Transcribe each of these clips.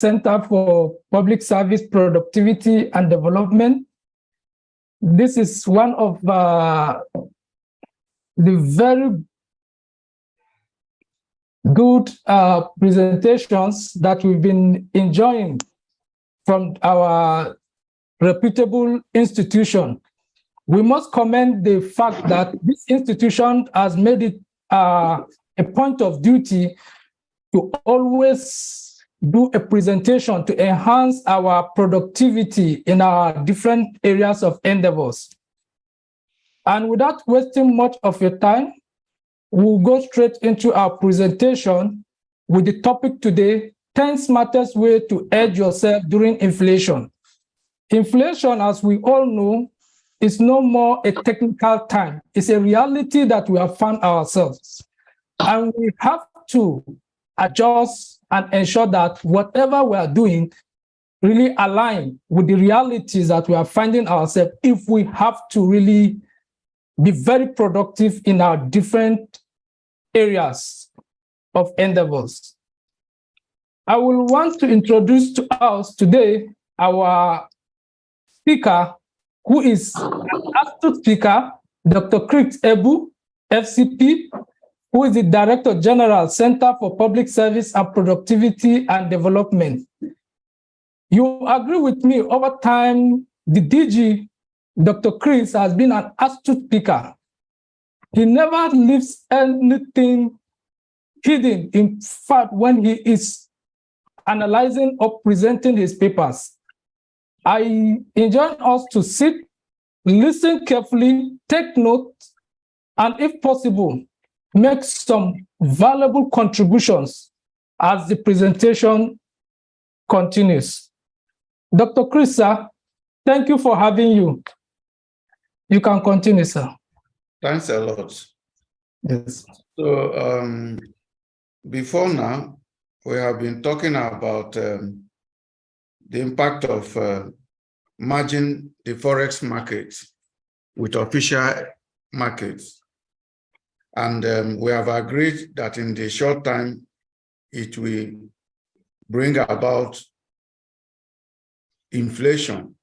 Center for Public Service Productivity and Development. This is one of the very good presentations that we've been enjoying from our reputable institution. We must commend the fact that this institution has made it a point of duty to always do a presentation to enhance our productivity in our different areas of endeavors. And without wasting much of your time, we'll go straight into our presentation with the topic today, 10 smartest ways to hedge yourself during inflation. Inflation, as we all know, is no more a technical term. It's a reality that we have found ourselves. And we have to adjust and ensure that whatever we are doing really align with the realities that we are finding ourselves if we have to really be very productive in our different areas of endeavors. I will want to introduce to us today our speaker, who is an astute speaker, Dr. Chris Ebu, FCP, who is the Director General, Center for Public Service and Productivity and Development. You agree with me, over time, the DG, Dr. Chris, has been an astute speaker. He never leaves anything hidden. In fact, when he is analyzing or presenting his papers, I enjoy us to sit, listen carefully, take notes, and if possible, make some valuable contributions as the presentation continues. Dr. Chris, sir, thank you for having you. You can continue, sir. Thanks a lot. Yes. So before now, we have been talking about the impact of merging the forex market with official markets. And we have agreed that in the short time, it will bring about inflation,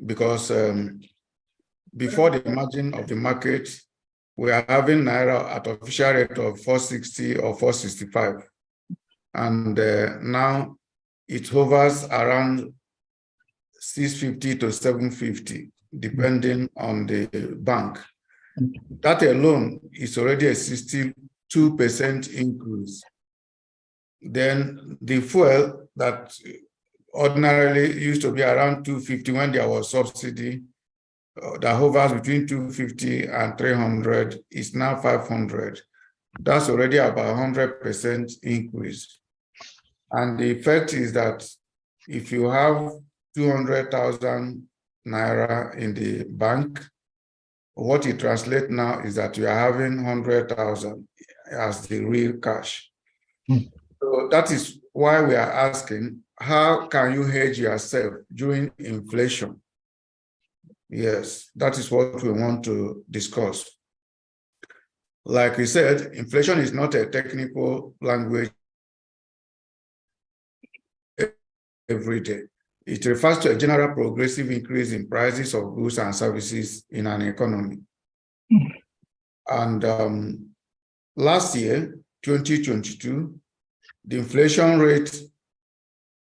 because before the merging of the market, we are having Naira at official rate of 460 or 465. And now it hovers around 650 to 750, depending on the bank. That alone is already a 62% increase. Then the fuel that ordinarily used to be around 250 when there was subsidy, that hovers between 250 and 300, is now 500. That's already about 100% increase. And the effect is that if you have 200,000 Naira in the bank, what it translates now is that you are having 100,000 as the real cash. So that is why we are asking, how can you hedge yourself during inflation? Yes, that is what we want to discuss. Like we said, inflation is not a technical language every day. It refers to a general progressive increase in prices of goods and services in an economy. And last year, 2022, the inflation rate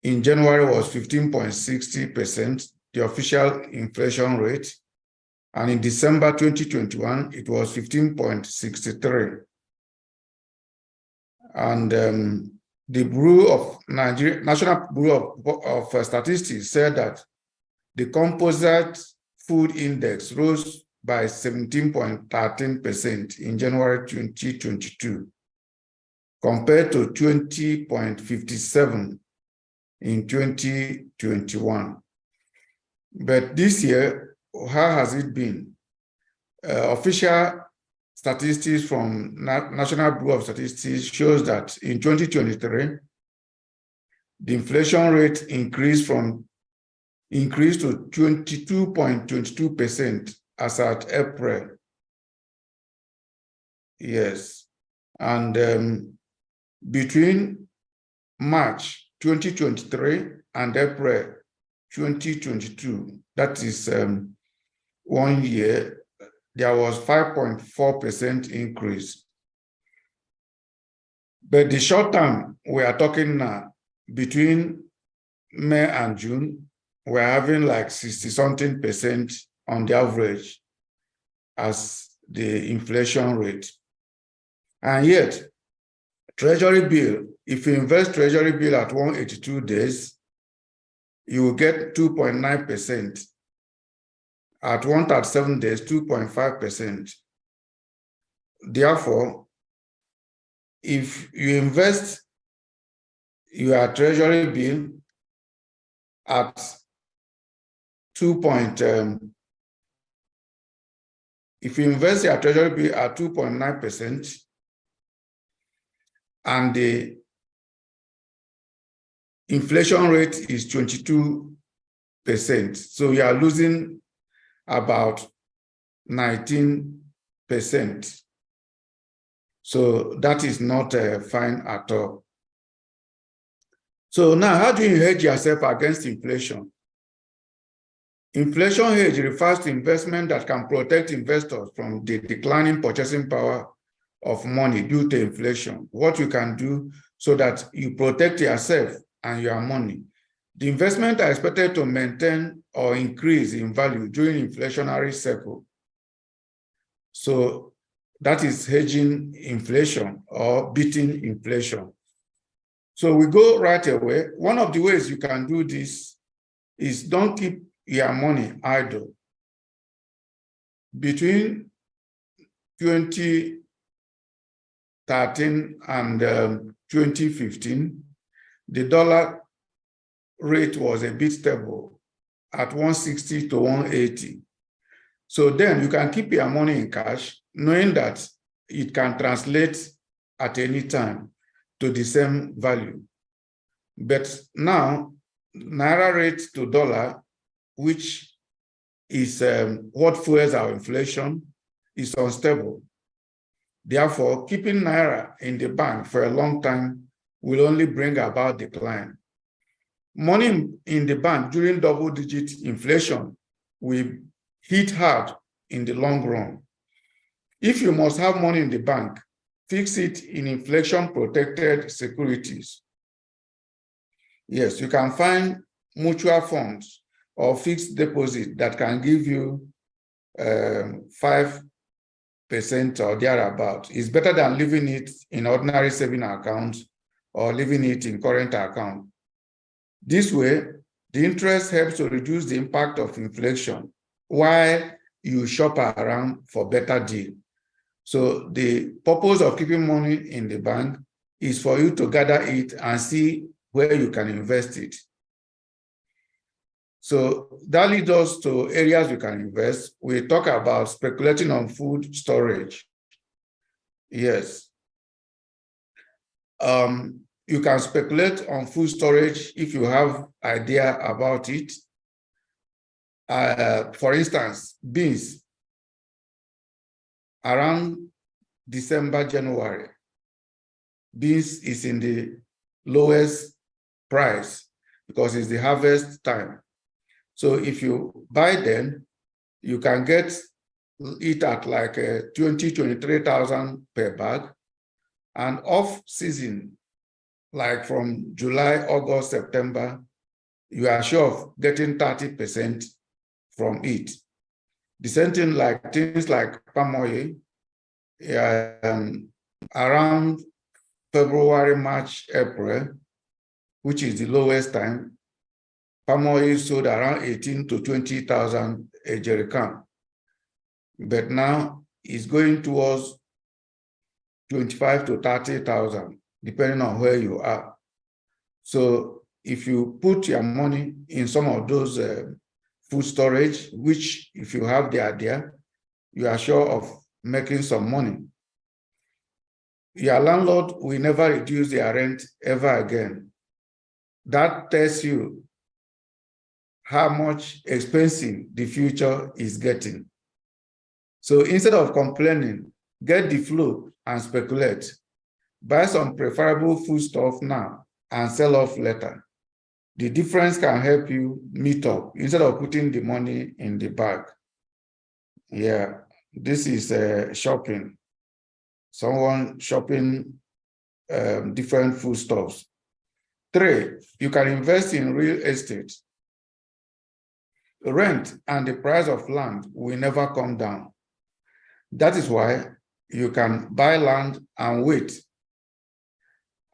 in January was 15.60%, the official inflation rate. And in December 2021, it was 15.63. And the Bureau of Nigeria, National Bureau of Statistics said that the composite food index rose by 17.13% in January 2022, compared to 20.57 in 2021. But this year, how has it been? Official statistics from National Bureau of Statistics shows that in 2023, the inflation rate increased to 22.22% as at April. Yes. And between March 2023 and April 2022, that is 1 year, there was 5.4% increase. But the short term, we are talking now, between May and June, we're having like 60-something% on the average as the inflation rate. And yet, Treasury bill, if you invest Treasury bill at 182 days, you will get 2.9%. At 137 days, 2.5%. Therefore, if you invest your Treasury bill at if you invest your Treasury bill at 2.9% and the inflation rate is 22%, so you are losing about 19%. So that is not fine at all. So now, how do you hedge yourself against inflation? Inflation hedge refers to investment that can protect investors from the declining purchasing power of money due to inflation. What you can do so that you protect yourself and your money. The investment are expected to maintain or increase in value during inflationary cycle. So that is hedging inflation or beating inflation. So we go right away. One of the ways you can do this is don't keep your money idle. Between 2013 and 2015, the dollar rate was a bit stable at 160 to 180. So then you can keep your money in cash, knowing that it can translate at any time to the same value. But now, Naira rate to dollar, which is what fuels our inflation, is unstable. Therefore, keeping Naira in the bank for a long time will only bring about decline. Money in the bank during double-digit inflation will hit hard in the long run. If you must have money in the bank, fix it in inflation-protected securities. Yes, you can find mutual funds or fixed deposit that can give you 5% or thereabout. It's better than leaving it in ordinary saving account or leaving it in current account. This way, the interest helps to reduce the impact of inflation while you shop around for better deal. So the purpose of keeping money in the bank is for you to gather it and see where you can invest it. So that leads us to areas you can invest. We talk about speculating on food storage. Yes. You can speculate on food storage if you have idea about it. For instance, beans. Around December, January, beans is in the lowest price because it's the harvest time. So if you buy them, you can get it at like 23,000 per bag. And off season, like from July, August, September, you are sure of getting 30% from it. The same thing like things like palm oil, around February, March, April, which is the lowest time, palm oil is sold around 18 to 20,000 a jerrycan. But now it's going towards 25 to 30,000, depending on where you are. So if you put your money in some of those food storage, which if you have the idea, you are sure of making some money. Your landlord will never reduce their rent ever again. That tells you how much expensive the future is getting. So instead of complaining, get the flow and speculate. Buy some preferable food stuff now and sell off later. The difference can help you meet up instead of putting the money in the bag. Yeah, this is shopping. Someone shopping different foodstuffs. 3, you can invest in real estate. Rent and the price of land will never come down. That is why you can buy land and wait,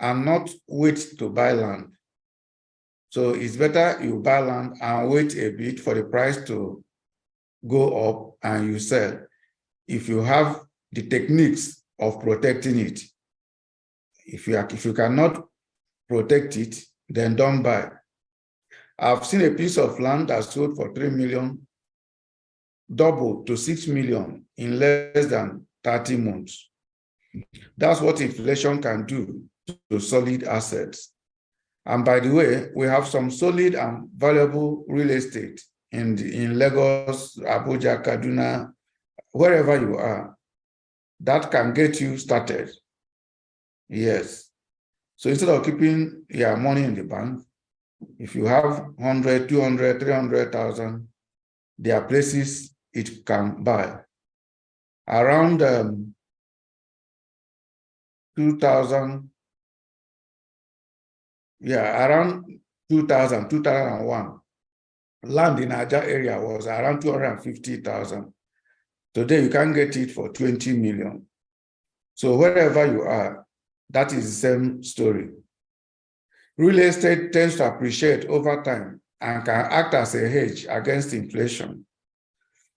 and not wait to buy land. So it's better you buy land and wait a bit for the price to go up and you sell, if you have the techniques of protecting it. If you cannot protect it, then don't buy. I've seen a piece of land that sold for 3 million, double to 6 million in less than 30 months. That's what inflation can do to solid assets. And by the way, we have some solid and valuable real estate in Lagos, Abuja, Kaduna, wherever you are, that can get you started. Yes. So instead of keeping your money in the bank, if you have 100, 200, 300,000, there are places it can buy. Around 2000, around 2000, 2001, land in Aja area was around 250,000. Today, you can get it for 20 million. So wherever you are, that is the same story. Real estate tends to appreciate over time and can act as a hedge against inflation.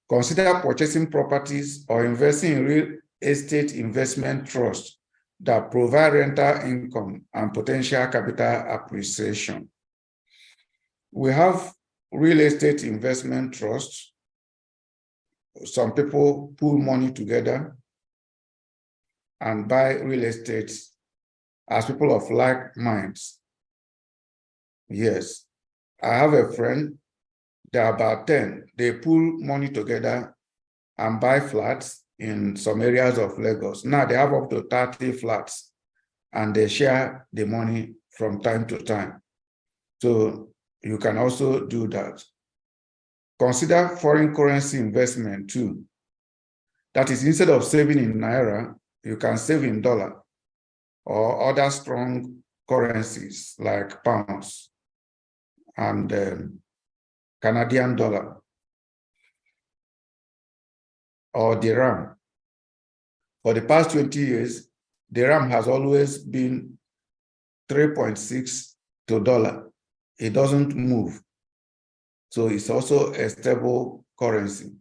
Consider purchasing properties or investing in real estate investment trusts that provide rental income and potential capital appreciation. We have real estate investment trusts. Some people pool money together and buy real estate as people of like minds. Yes, I have a friend, there are about 10. They pool money together and buy flats in some areas of Lagos. Now they have up to 30 flats and they share the money from time to time. So you can also do that. Consider foreign currency investment too. That is, instead of saving in Naira, you can save in dollar or other strong currencies like pounds and Canadian dollar or dirham. For the past 20 years, dirham has always been 3.6 to dollar. It doesn't move. So it's also a stable currency.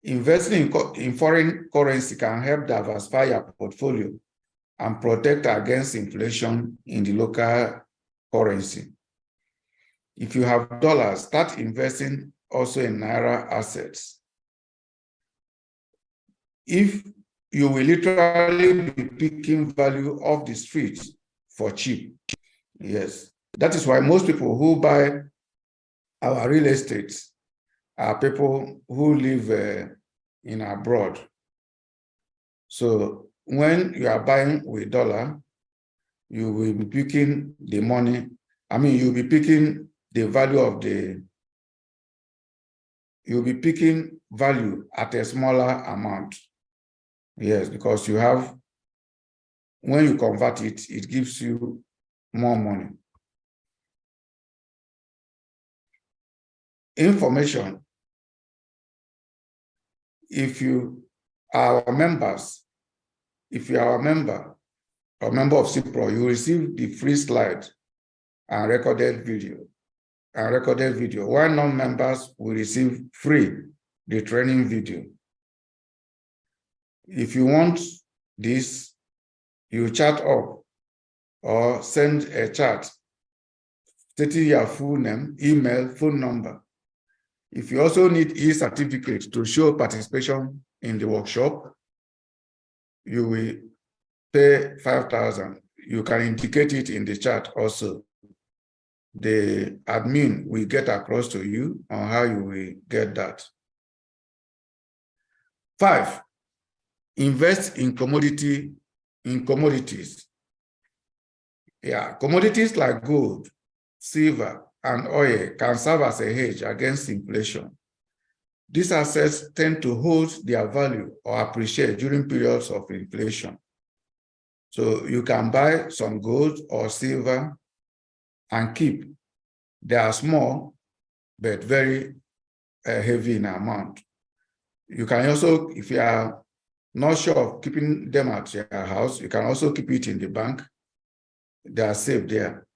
Investing in foreign currency can help diversify your portfolio and protect against inflation in the local currency. If you have dollars, start investing also in Naira assets. If you will literally be picking value off the streets for cheap. Yes, that is why most people who buy our real estate are people who live in abroad. So when you are buying with dollar, you will be picking the money. I mean, you'll be picking the value of you'll be picking value at a smaller amount. Yes, because you have, when you convert it, it gives you more money. Information. If you are members, if you are a member of CeProd, you receive the free slide and recorded video. While non-members will receive free the training video. If you want this, you chat up or send a chat stating your full name, email, phone number. If you also need e-certificate to show participation in the workshop, you will pay 5,000. You can indicate it in the chat also. The admin will get across to you on how you will get that. 5, invest in commodities. Yeah, commodities like gold, silver, and oil can serve as a hedge against inflation. These assets tend to hold their value or appreciate during periods of inflation. So you can buy some gold or silver and keep. They are small, but very heavy in amount. You can also, if you are not sure of keeping them at your house, you can also keep it in the bank. They are safe there,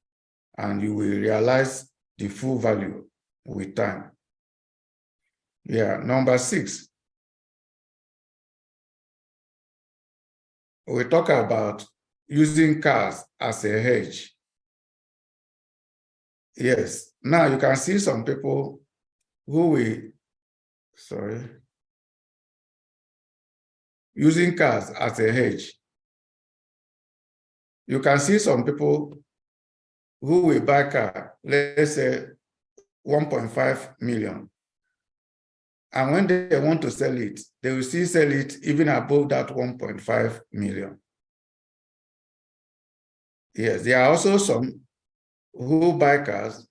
and you will realize the full value with time. Yeah, number 6. We talk about using cars as a hedge. Yes, now you can see some people who will, using cars as a hedge. You can see some people who will buy a car, let's say 1.5 million. And when they want to sell it, they will still sell it even above that 1.5 million. Yes, there are also some who buy cars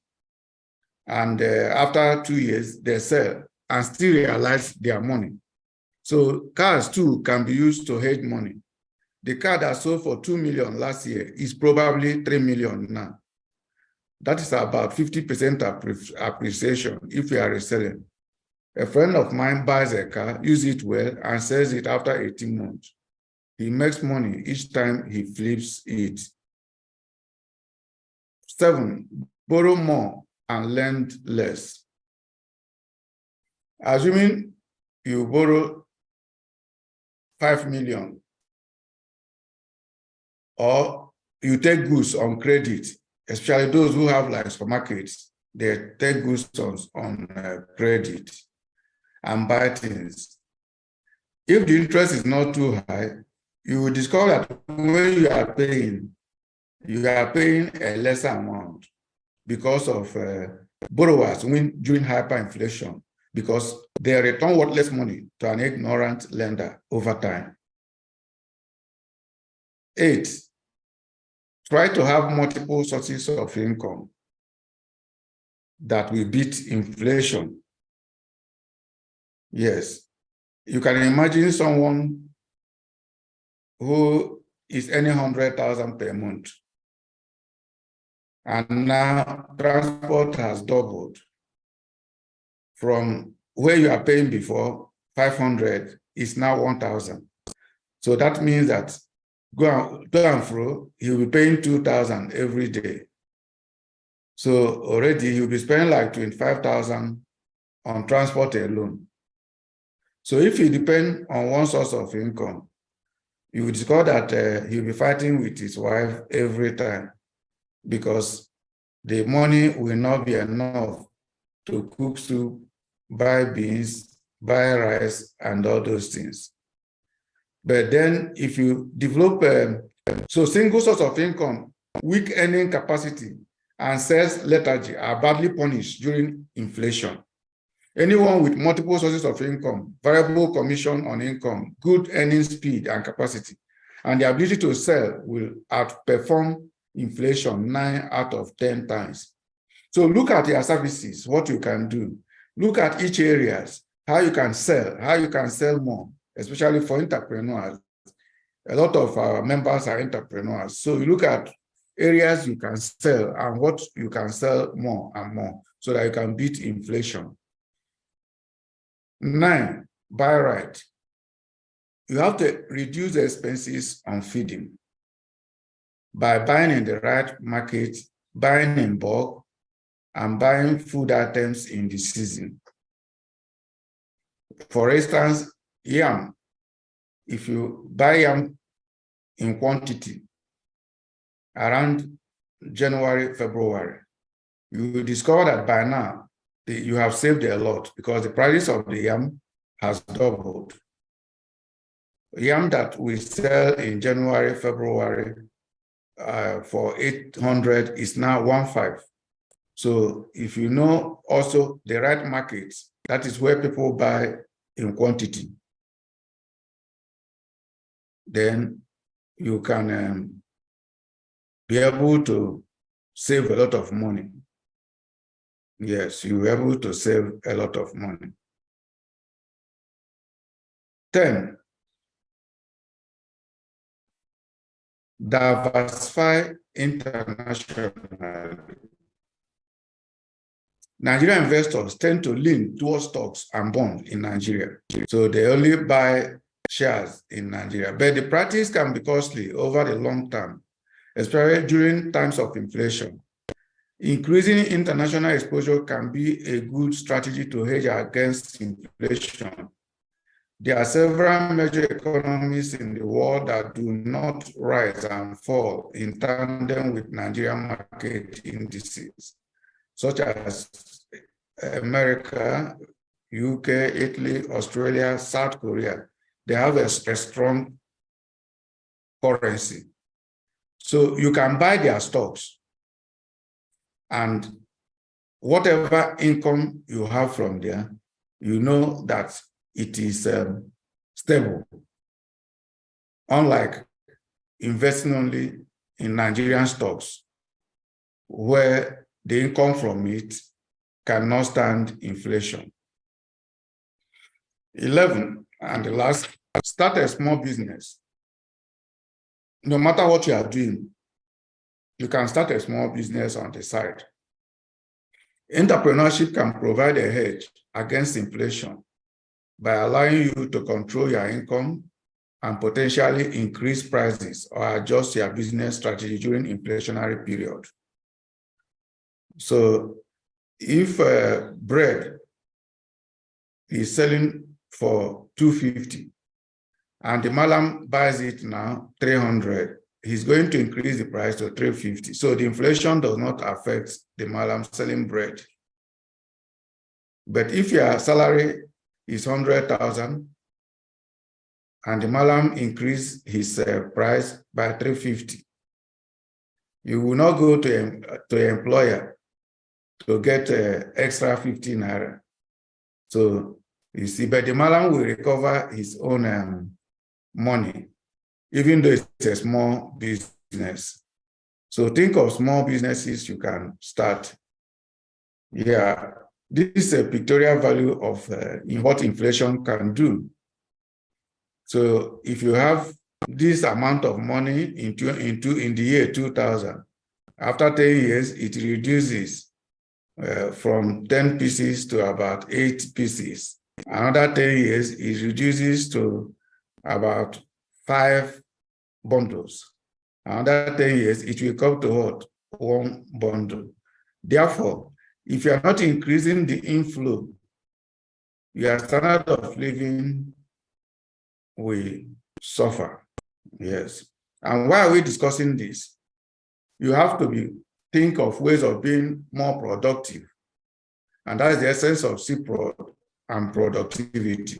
and after 2 years, they sell and still realize their money. So cars too can be used to hedge money. The car that sold for 2 million last year is probably 3 million now. That is about 50% appreciation if you are reselling. A friend of mine buys a car, uses it well, and sells it after 18 months. He makes money each time he flips it. 7, borrow more and lend less. Assuming you borrow 5 million or you take goods on credit, especially those who have like supermarkets, they take goods on credit and buy things. If the interest is not too high, you will discover that when you are paying a lesser amount because of borrowers win during hyperinflation, because they return worthless money to an ignorant lender over time. 8, try to have multiple sources of income that will beat inflation. Yes, you can imagine someone who is earning 100,000 per month, and now transport has doubled from where you are paying before 500 is now 1,000. So that means that go and fro, he'll be paying 2,000 every day. So already he'll be spending like 25,000 on transport alone. So if you depend on one source of income, you will discover that he'll be fighting with his wife every time because the money will not be enough to cook soup, buy beans, buy rice, and all those things. But then if you develop, so single source of income, weak earning capacity, and sales lethargy are badly punished during inflation. Anyone with multiple sources of income, variable commission on income, good earning speed and capacity, and the ability to sell will outperform inflation 9 out of 10 times. So look at your services, what you can do. Look at each areas, how you can sell more, especially for entrepreneurs. A lot of our members are entrepreneurs. So you look at areas you can sell and what you can sell more and more so that you can beat inflation. 9, buy right. You have to reduce the expenses on feeding by buying in the right market, buying in bulk, and buying food items in the season. For instance, yam. If you buy yam in quantity around January, February, you will discover that by now you have saved a lot because the price of the yam has doubled. Yam that we sell in January, February for 800 is now 1.5. So if you know also the right markets, that is where people buy in quantity, then you can be able to save a lot of money. Yes, you'll be able to save a lot of money. 10, diversify internationally. Nigerian investors tend to lean towards stocks and bonds in Nigeria. So they only buy shares in Nigeria. But the practice can be costly over the long term, especially during times of inflation. Increasing international exposure can be a good strategy to hedge against inflation. There are several major economies in the world that do not rise and fall in tandem with Nigerian market indices, such as America, UK, Italy, Australia, South Korea. They have a strong currency. So you can buy their stocks, and whatever income you have from there, you know that it is stable. Unlike investing only in Nigerian stocks, where the income from it cannot stand inflation. 11, and the last, start a small business. No matter what you are doing, you can start a small business on the side. Entrepreneurship can provide a hedge against inflation by allowing you to control your income and potentially increase prices or adjust your business strategy during inflationary period. So if bread is selling for 250 and the Malam buys it now 300, he's going to increase the price to 350. So the inflation does not affect the Malam selling bread. But if your salary is 100,000 and the Malam increase his price by 350, you will not go to employer to get extra 15 naira. So you see, but the Malam will recover his own money, even though it's a small business. So think of small businesses you can start. Yeah, this is a pictorial value of what inflation can do. So if you have this amount of money in the year 2000, after 10 years, it reduces from 10 pieces to about 8 pieces. Another 10 years, it reduces to about 5 bundles. Another 10 years, it will come to what? 1 bundle. Therefore, if you are not increasing the inflow, your standard of living will suffer. Yes. And why are we discussing this? You have to think of ways of being more productive. And that is the essence of CeProd and productivity.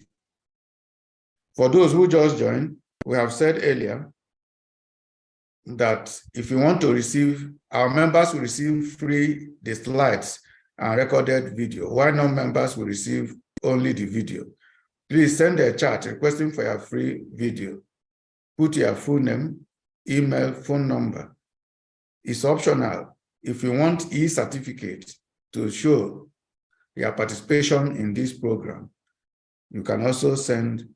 For those who just joined, we have said earlier that if you want to receive, our members will receive free the slides and recorded video, while non-members will receive only the video. Please send a chat requesting for your free video. Put your full name, email, phone number. It's optional. If you want e-certificate to show your participation in this program, you can also send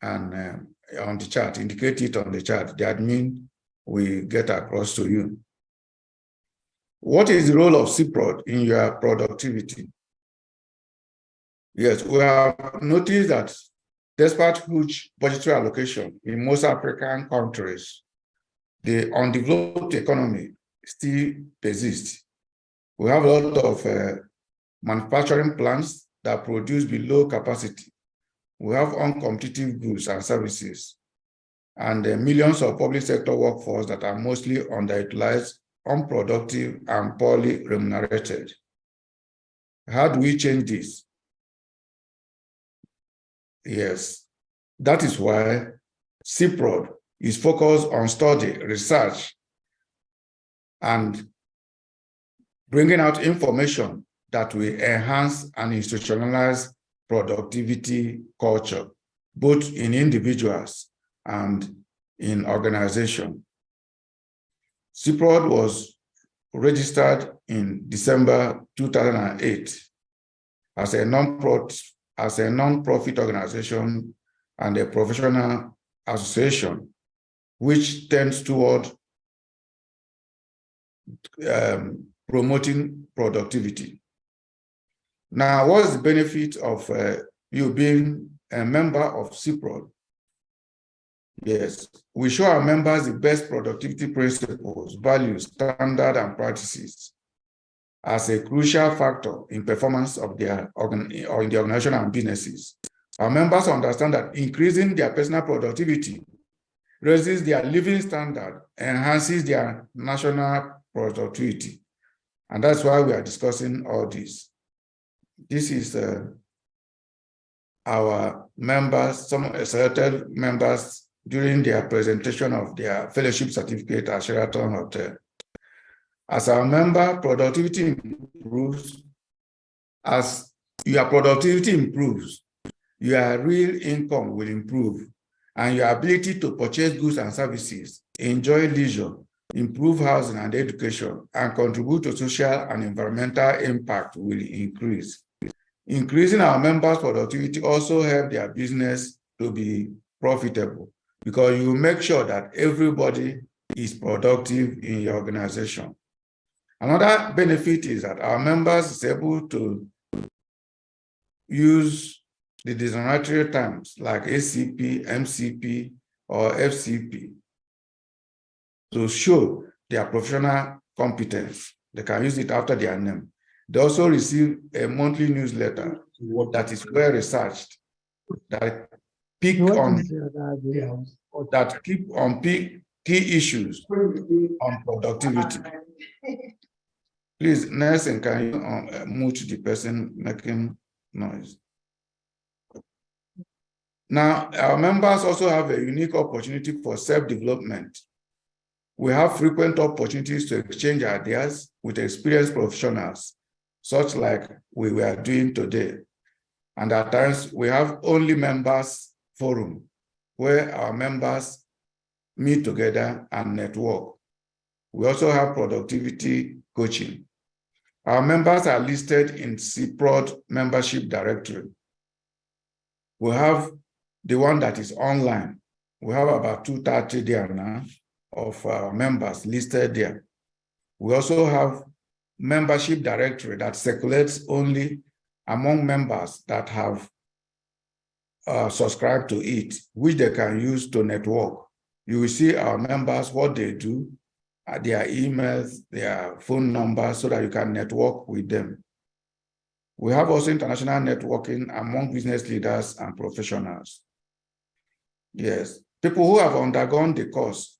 on the chat, indicate it on the chat. The admin will get across to you. What is the role of CeProd in your productivity? Yes, we have noticed that despite huge budgetary allocation in most African countries, the undeveloped economy still persists. We have a lot of manufacturing plants that produce below capacity. We have uncompetitive goods and services, and millions of public sector workforce that are mostly underutilized, unproductive, and poorly remunerated. How do we change this? Yes, that is why CeProd is focused on study, research, and bringing out information that will enhance and institutionalize productivity culture, both in individuals and in organizations. CeProd was registered in December 2008 as a non-profit organization and a professional association, which tends toward promoting productivity. Now, what is the benefit of you being a member of CeProd? Yes, we show our members the best productivity principles, values, standards, and practices as a crucial factor in performance of their or in the organization and businesses. Our members understand that increasing their personal productivity raises their living standard, enhances their national productivity. And that's why we are discussing all this. This is our members, some selected members during their presentation of their fellowship certificate at Sheraton Hotel. As our member, productivity improves. As your productivity improves, your real income will improve, and your ability to purchase goods and services, enjoy leisure, improve housing and education, and contribute to social and environmental impact will increase. Increasing our members' productivity also helps their business to be profitable, because you make sure that everybody is productive in your organization. Another benefit is that our members is able to use the designatory terms like ACP, MCP, or FCP to show their professional competence. They can use it after their name. They also receive a monthly newsletter that is well researched, that pick on key issues on productivity. Please, Nelson, can you mute the person making noise? Now, our members also have a unique opportunity for self-development. We have frequent opportunities to exchange ideas with experienced professionals, such like we were doing today. And at times, we have only members forum, where our members meet together and network. We also have productivity coaching. Our members are listed in CeProd membership directory. We have the one that is online. We have about 230 there now of our members listed there. We also have membership directory that circulates only among members that have subscribed to it, which they can use to network. You will see our members, what they do, their emails, their phone numbers, so that you can network with them. We have also international networking among business leaders and professionals. Yes, people who have undergone the course,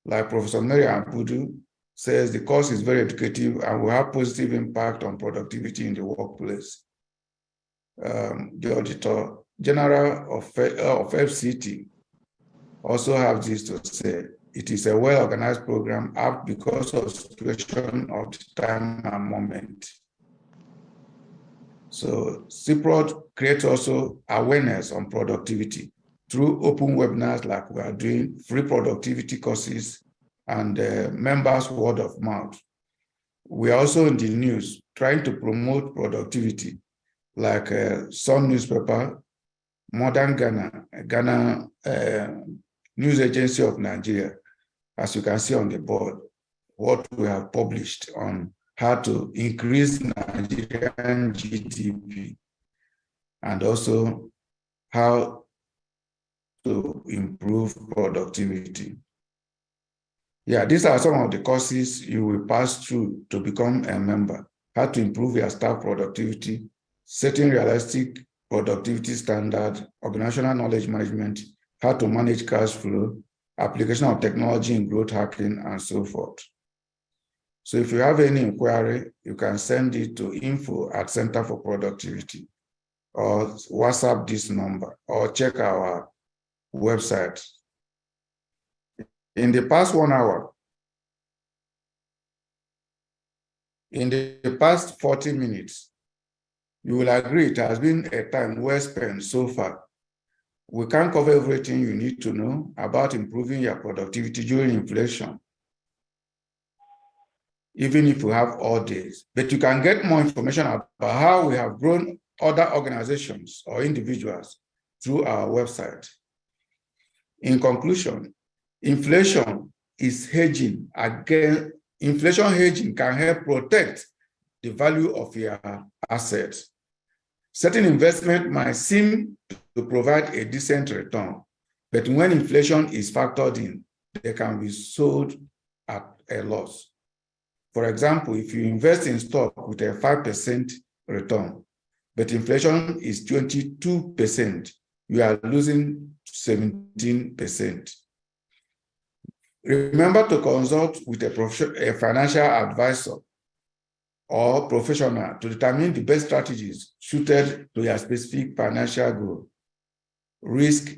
like Professor Mary Ampudu says, the course is very educative and will have positive impact on productivity in the workplace. The Auditor General of FCT also have this to say: it is a well-organized program apt because of the situation of the time and moment. So CeProd creates also awareness on productivity through open webinars like we are doing, free productivity courses, and members' word of mouth. We are also in the news trying to promote productivity, like Sun newspaper, Modern Ghana News Agency of Nigeria, as you can see on the board, what we have published on how to increase Nigerian GDP, and also how to improve productivity. Yeah, these are some of the courses you will pass through to become a member: how to improve your staff productivity, setting realistic productivity standard, organizational knowledge management, how to manage cash flow, application of technology in growth hacking, and so forth. So if you have any inquiry, you can send it to info@Center for Productivity, or WhatsApp this number, or check our website. In the past 1 hour, in the past 40 minutes, you will agree it has been a time well spent so far. We can't cover everything you need to know about improving your productivity during inflation. even if we have all days. But you can get more information about how we have grown other organizations or individuals through our website. In conclusion, inflation is hedging against. Inflation hedging can help protect the value of your assets. Certain investment might seem to provide a decent return, but when inflation is factored in, they can be sold at a loss. For example, if you invest in stock with a 5% return, but inflation is 22%, you are losing 17%. Remember to consult with a financial advisor or professional to determine the best strategies suited to your specific financial goal, risk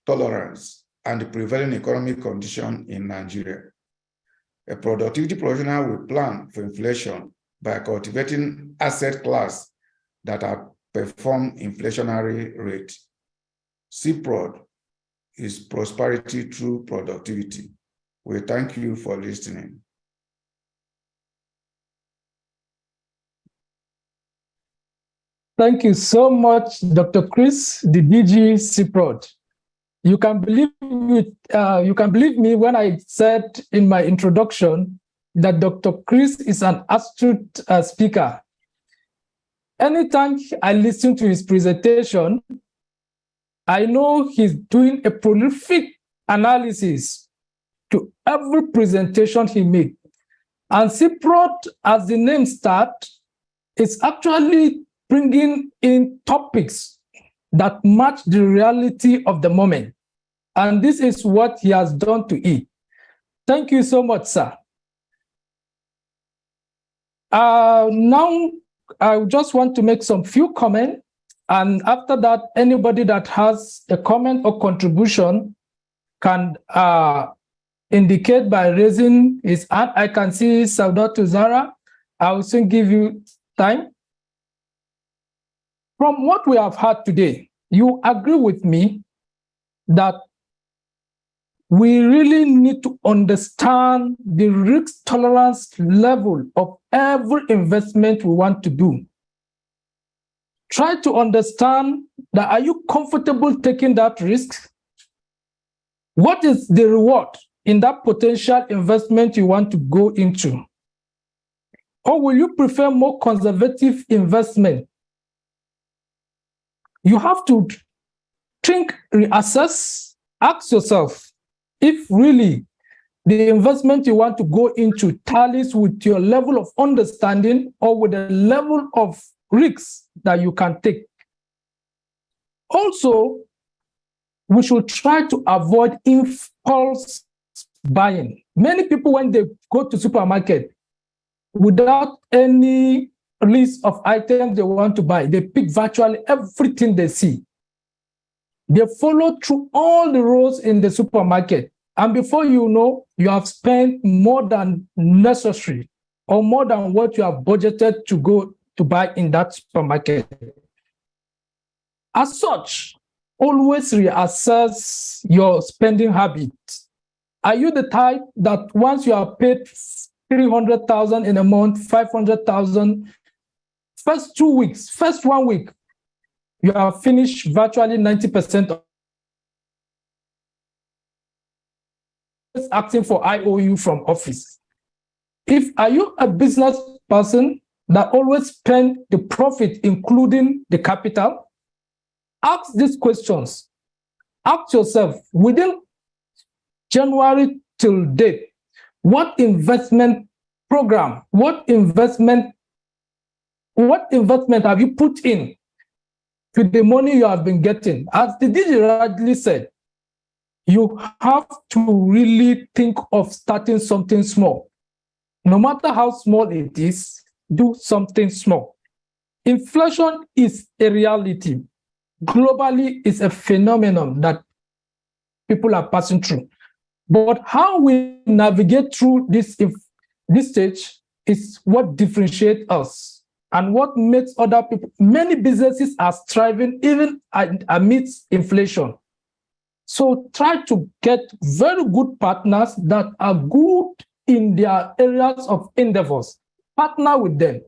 tolerance, and the prevailing economic condition in Nigeria. A productivity professional will plan for inflation by cultivating asset class that outperform inflationary rate. CeProd is prosperity through productivity. We thank you for listening. Thank you so much, Dr. Chris, the DG CeProd. You can believe me when I said in my introduction that Dr. Chris is an astute speaker. Anytime I listen to his presentation, I know he's doing a prolific analysis to every presentation he made. And CeProd, as the name starts, is actually bringing in topics that match the reality of the moment. And this is what he has done to it. Thank you so much, sir. Now, I just want to make some few comments. And after that, anybody that has a comment or contribution can indicate by raising his hand. I can see Saudato Zara. I will soon give you time. From what we have heard today, you agree with me that we really need to understand the risk tolerance level of every investment we want to do. Try to understand that, are you comfortable taking that risk? What is the reward in that potential investment you want to go into? Or will you prefer more conservative investment? You have to think, reassess, ask yourself if really the investment you want to go into tallies with your level of understanding or with the level of risks that you can take. Also, we should try to avoid impulse buying. Many people, when they go to supermarket, without any list of items they want to buy, they pick virtually everything they see. They follow through all the rows in the supermarket. And before you know, you have spent more than necessary or more than what you have budgeted to go to buy in that supermarket. As such, always reassess your spending habits. Are you the type that once you are paid 300,000 in a month, 500,000, first 2 weeks, first 1 week, you have finished virtually 90% of asking for IOU from office? Are you a business person that always spend the profit, including the capital? Ask these questions. Ask yourself, within January till date, what investment program, what investment have you put in to the money you have been getting? As the DJ rightly said, you have to really think of starting something small. No matter how small it is, do something small. Inflation is a reality. Globally, it's a phenomenon that people are passing through. But how we navigate through this stage is what differentiates us and what makes other people. Many businesses are thriving even amidst inflation. So try to get very good partners that are good in their areas of endeavors. Partner with them.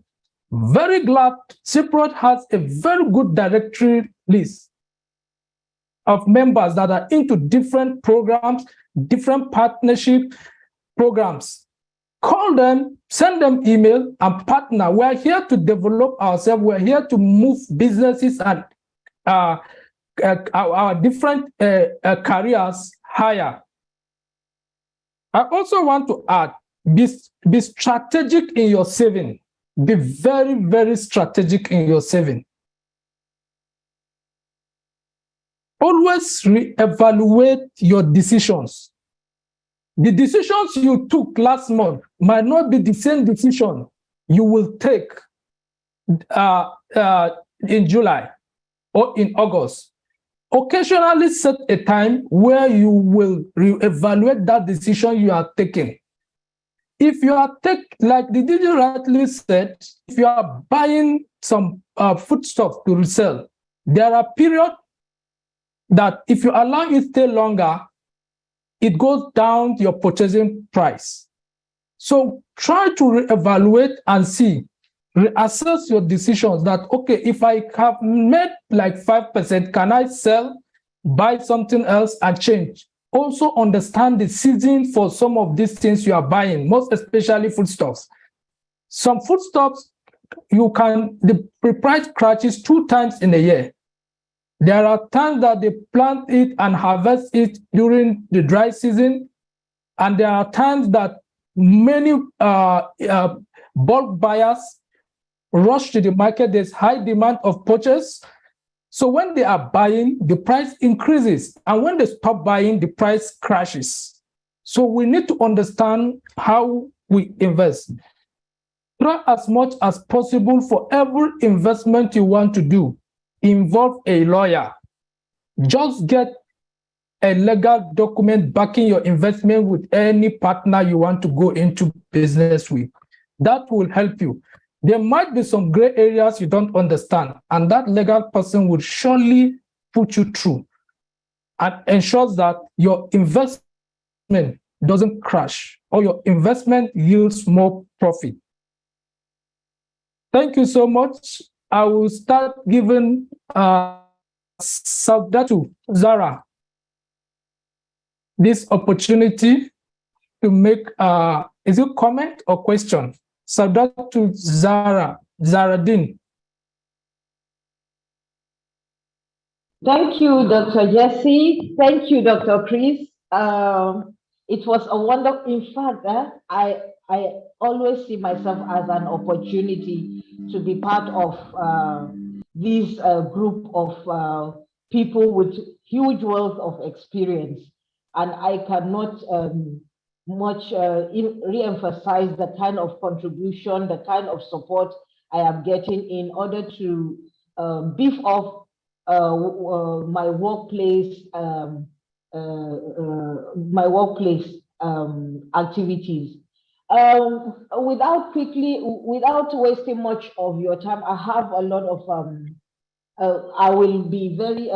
Very glad CeProd has a very good directory list of members that are into different programs, different partnership programs. Call them, send them email, and partner. We're here to develop ourselves. We're here to move businesses and our different careers higher. I also want to add, be strategic in your saving. Be very, very strategic in your saving. Always reevaluate your decisions. The decisions you took last month might not be the same decision you will take in July or in August. Occasionally set a time where you will reevaluate that decision you are taking. If you are like the DJ rightly said, if you are buying some foodstuff to resell, there are periods that if you allow it stay longer, it goes down your purchasing price. So try to reevaluate and see, reassess your decisions that, okay, if I have made like 5%, can I sell, buy something else and change? Also understand the season for some of these things you are buying, most especially foodstuffs. Some foodstuffs, the price crashes 2 times in a year. There are times that they plant it and harvest it during the dry season, and there are times that many bulk buyers rush to the market. There's high demand of purchase. So when they are buying, the price increases, and when they stop buying, the price crashes. So we need to understand how we invest. Try as much as possible for every investment you want to do, involve a lawyer. Just get a legal document backing your investment with any partner you want to go into business with. That will help you. There might be some gray areas you don't understand, and that legal person will surely put you through and ensures that your investment doesn't crash or your investment yields more profit. Thank you so much. I will start giving Saudatu Zara this opportunity to make, is it comment or question? Saudatu Zaradin. Thank you, Dr. Jesse. Thank you, Dr. Chris. It was a wonderful, in fact, I always see myself as an opportunity to be part of this group of people with huge wealth of experience. And I cannot re-emphasize the kind of contribution, the kind of support I am getting in order to beef up my workplace activities. Without wasting much of your time, I have a lot of I will be very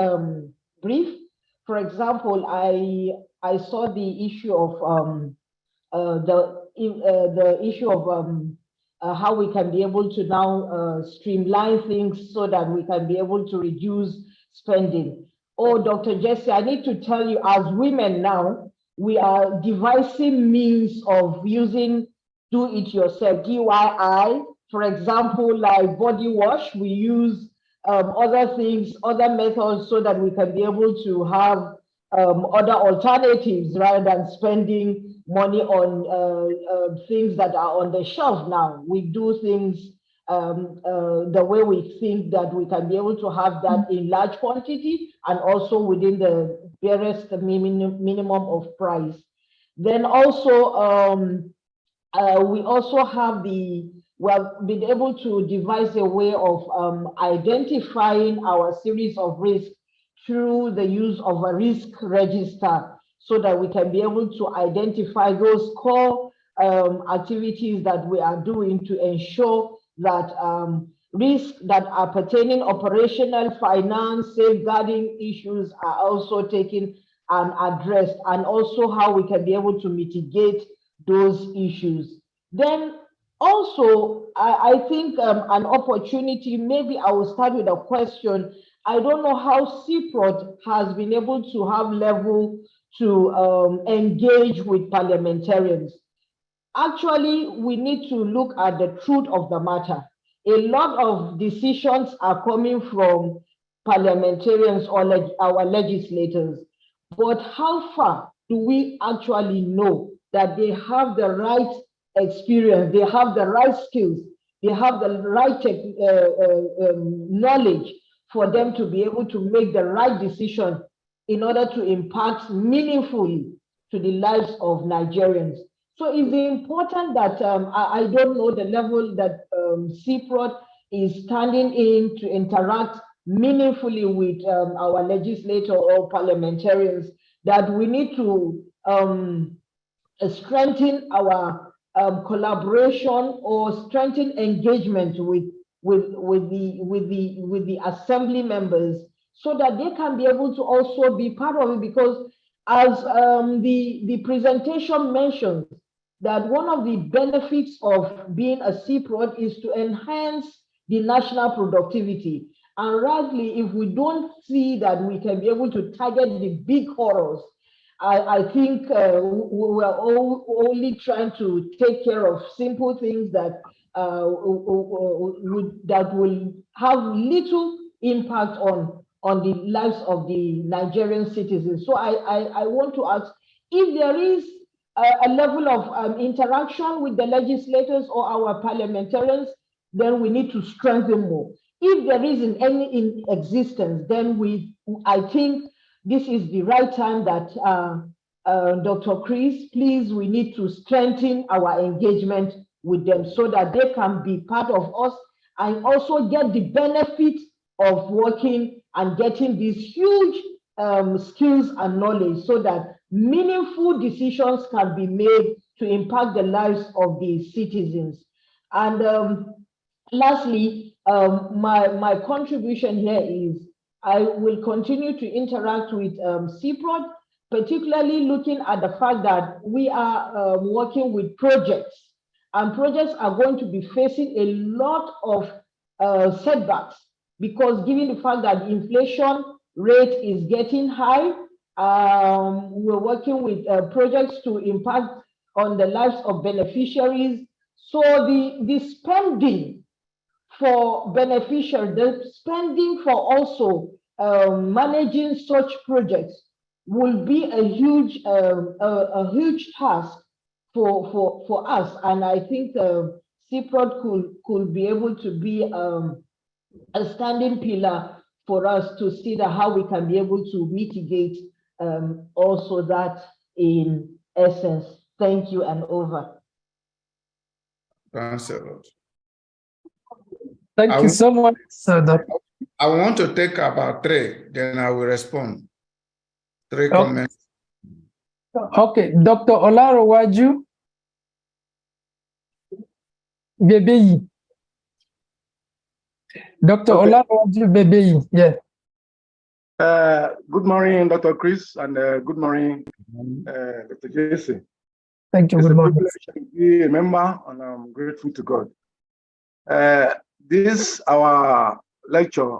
brief. For example, I saw the issue of the issue of how we can be able to now streamline things so that we can be able to reduce spending. Oh, Dr. Jesse, I need to tell you, as women now, we are devising means of using do-it-yourself, DIY. For example, like body wash, we use other things, other methods, so that we can be able to have other alternatives rather than spending money on things that are on the shelf now. We do things the way we think that we can be able to have that in large quantity and also within the barest minimum of price. Then also, we also have been able to devise a way of identifying our series of risks through the use of a risk register, so that we can be able to identify those core activities that we are doing to ensure that risks that are pertaining operational, finance, safeguarding issues are also taken and addressed, and also how we can be able to mitigate those issues. Then also, I think an opportunity, maybe I will start with a question. I don't know how CeProd has been able to have level to engage with parliamentarians. Actually, we need to look at the truth of the matter. A lot of decisions are coming from parliamentarians or our legislators. But how far do we actually know that they have the right experience, they have the right skills, they have the right knowledge for them to be able to make the right decision in order to impact meaningfully to the lives of Nigerians? So it's important that I don't know the level that CeProd is standing in to interact meaningfully with our legislator or parliamentarians, that we need to strengthen our collaboration or strengthen engagement with the assembly members, so that they can be able to also be part of it. Because as the presentation mentions, that one of the benefits of being a CeProd is to enhance the national productivity. And rightly, if we don't see that we can be able to target the big horrors, I think we are only trying to take care of simple things that will have little impact on the lives of the Nigerian citizens. So I want to ask if there is a level of interaction with the legislators or our parliamentarians, then we need to strengthen more. If there isn't any in existence, then I think this is the right time that Dr. Chris, please, we need to strengthen our engagement with them so that they can be part of us and also get the benefit of working and getting these huge skills and knowledge, so that meaningful decisions can be made to impact the lives of the citizens. And lastly, my contribution here is I will continue to interact with CeProd, particularly looking at the fact that we are working with projects, and projects are going to be facing a lot of setbacks, because given the fact that the inflation rate is getting high, we're working with projects to impact on the lives of beneficiaries. So the spending for beneficiaries, the spending for also managing such projects will be a huge task for us. And I think CeProd could be able to be a standing pillar for us to see that how we can be able to mitigate also that in essence. Thank you, and over. Thanks a lot. Thank you so much, Dr. I want to take about 3, then I will respond. 3 comments. Okay, Dr. Olarowaju Bebeyi. Dr. Okay. Olarowaju Bebeyi, yeah. Good morning, Dr. Chris, and good morning, Dr. Jesse. Thank you. It's Good a morning. privilege to be a member, and I'm grateful to God. This our lecture.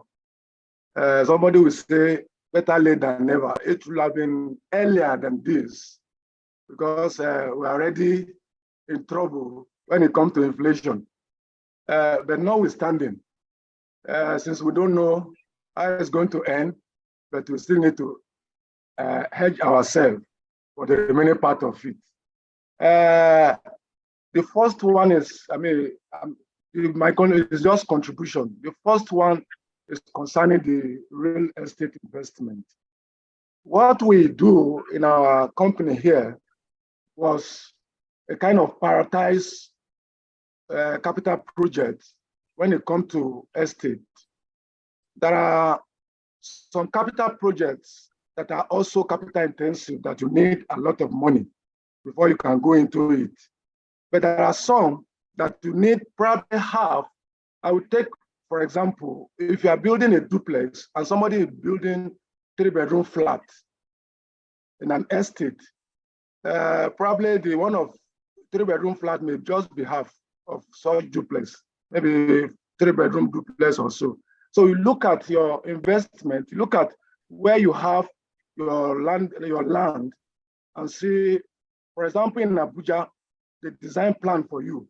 Somebody will say better late than never. It will have been earlier than this, because we're already in trouble when it comes to inflation. But notwithstanding, since we don't know how it's going to end, but we still need to hedge ourselves for the remaining part of it. The first one is, is just contribution. The first one is concerning the real estate investment. What we do in our company here was a kind of prioritize capital projects when it comes to estate. There are some capital projects that are also capital intensive, that you need a lot of money before you can go into it. But there are some that you need probably half. I would take, for example, if you are building a duplex and somebody is building 3-bedroom flat in an estate, probably the one of 3-bedroom flat may just be half of such duplex, maybe 3-bedroom duplex or so. So you look at your investment, you look at where you have your land, and see, for example, in Abuja, the design plan for you,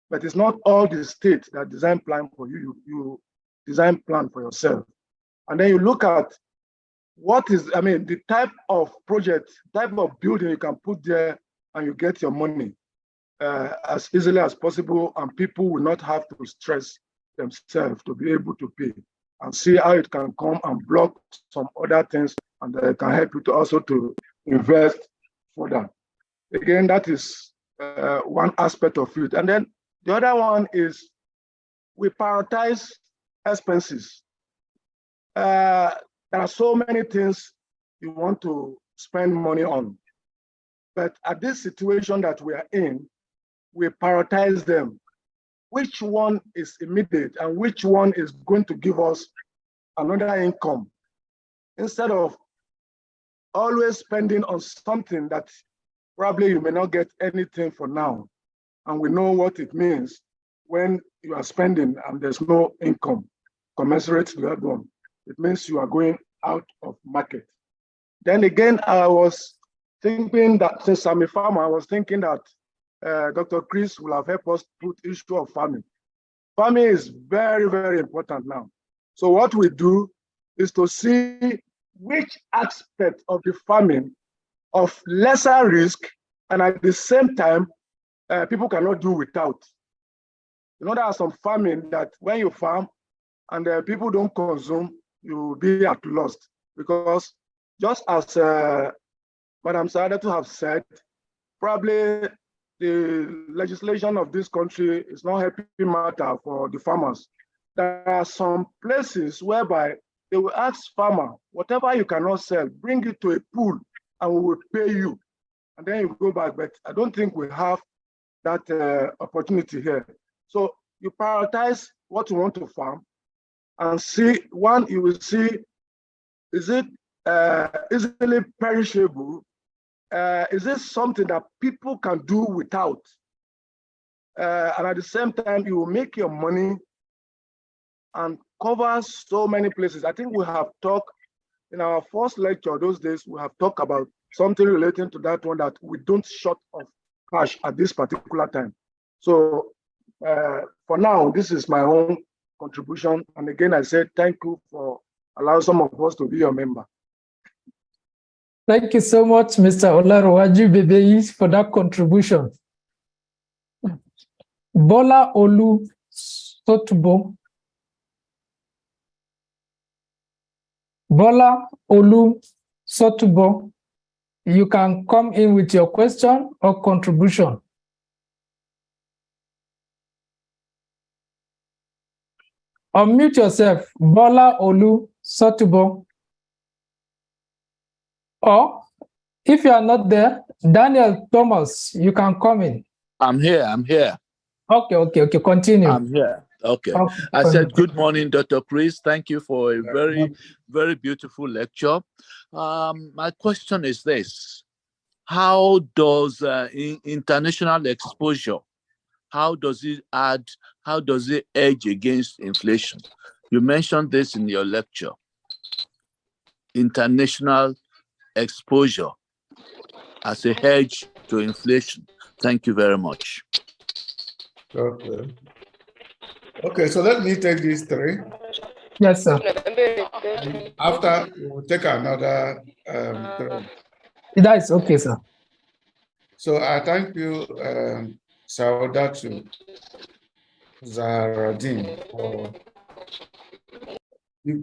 but it's not all the states that design plan for you. You design plan for yourself. And then you look at what is, the type of project, type of building you can put there, and you get your money as easily as possible, and people will not have to stress themselves to be able to pay, and see how it can come and block some other things, and can help you to also to invest further. Again, that is one aspect of it. And then the other one is we prioritize expenses. There are so many things you want to spend money on, but at this situation that we are in, we prioritize them. Which one is immediate and which one is going to give us another income, instead of always spending on something that probably you may not get anything for now. And we know what it means when you are spending and there's no income commensurate to that one. It means you are going out of market. Then again, I was thinking that since I'm a farmer, I was thinking that Dr. Chris will have helped us put issue of farming. Farming is very, very important now. So what we do is to see which aspect of the farming of lesser risk and at the same time people cannot do without. You know, there are some farming that when you farm and people don't consume, you will be at loss, because just as Madam Saadatu have said, probably the legislation of this country is not helping matter for the farmers. There are some places whereby they will ask farmer, whatever you cannot sell, bring it to a pool and we will pay you. And then you go back, but I don't think we have that opportunity here. So you prioritize what you want to farm and see, one, you will see, is it easily perishable? Is this something that people can do without? And at the same time, you will make your money and cover so many places. I think we have talked in our first lecture those days, we have talked about something relating to that one, that we don't short of cash at this particular time. So for now, this is my own contribution. And again, I said thank you for allowing some of us to be your member. Thank you so much, Mr. Olaruwaju Bebeyi, for that contribution. Bola Olu Sotubo. Bola Olu Sotubo, you can come in with your question or contribution. Unmute yourself, Bola Olu Sotubo. Or, if you are not there, Daniel Thomas, you can come in. I'm here. Okay, continue. I'm here. Okay. I said, good morning, Dr. Chris. Thank you for a very, very beautiful lecture. My question is this. How does international exposure, how does it edge against inflation? You mentioned this in your lecture. International exposure as a hedge to inflation. Thank you very much. Okay, so let me take these three. Yes, sir. After, we'll take another three. That is okay, sir. So I thank you, Saudatu Zahraddin, for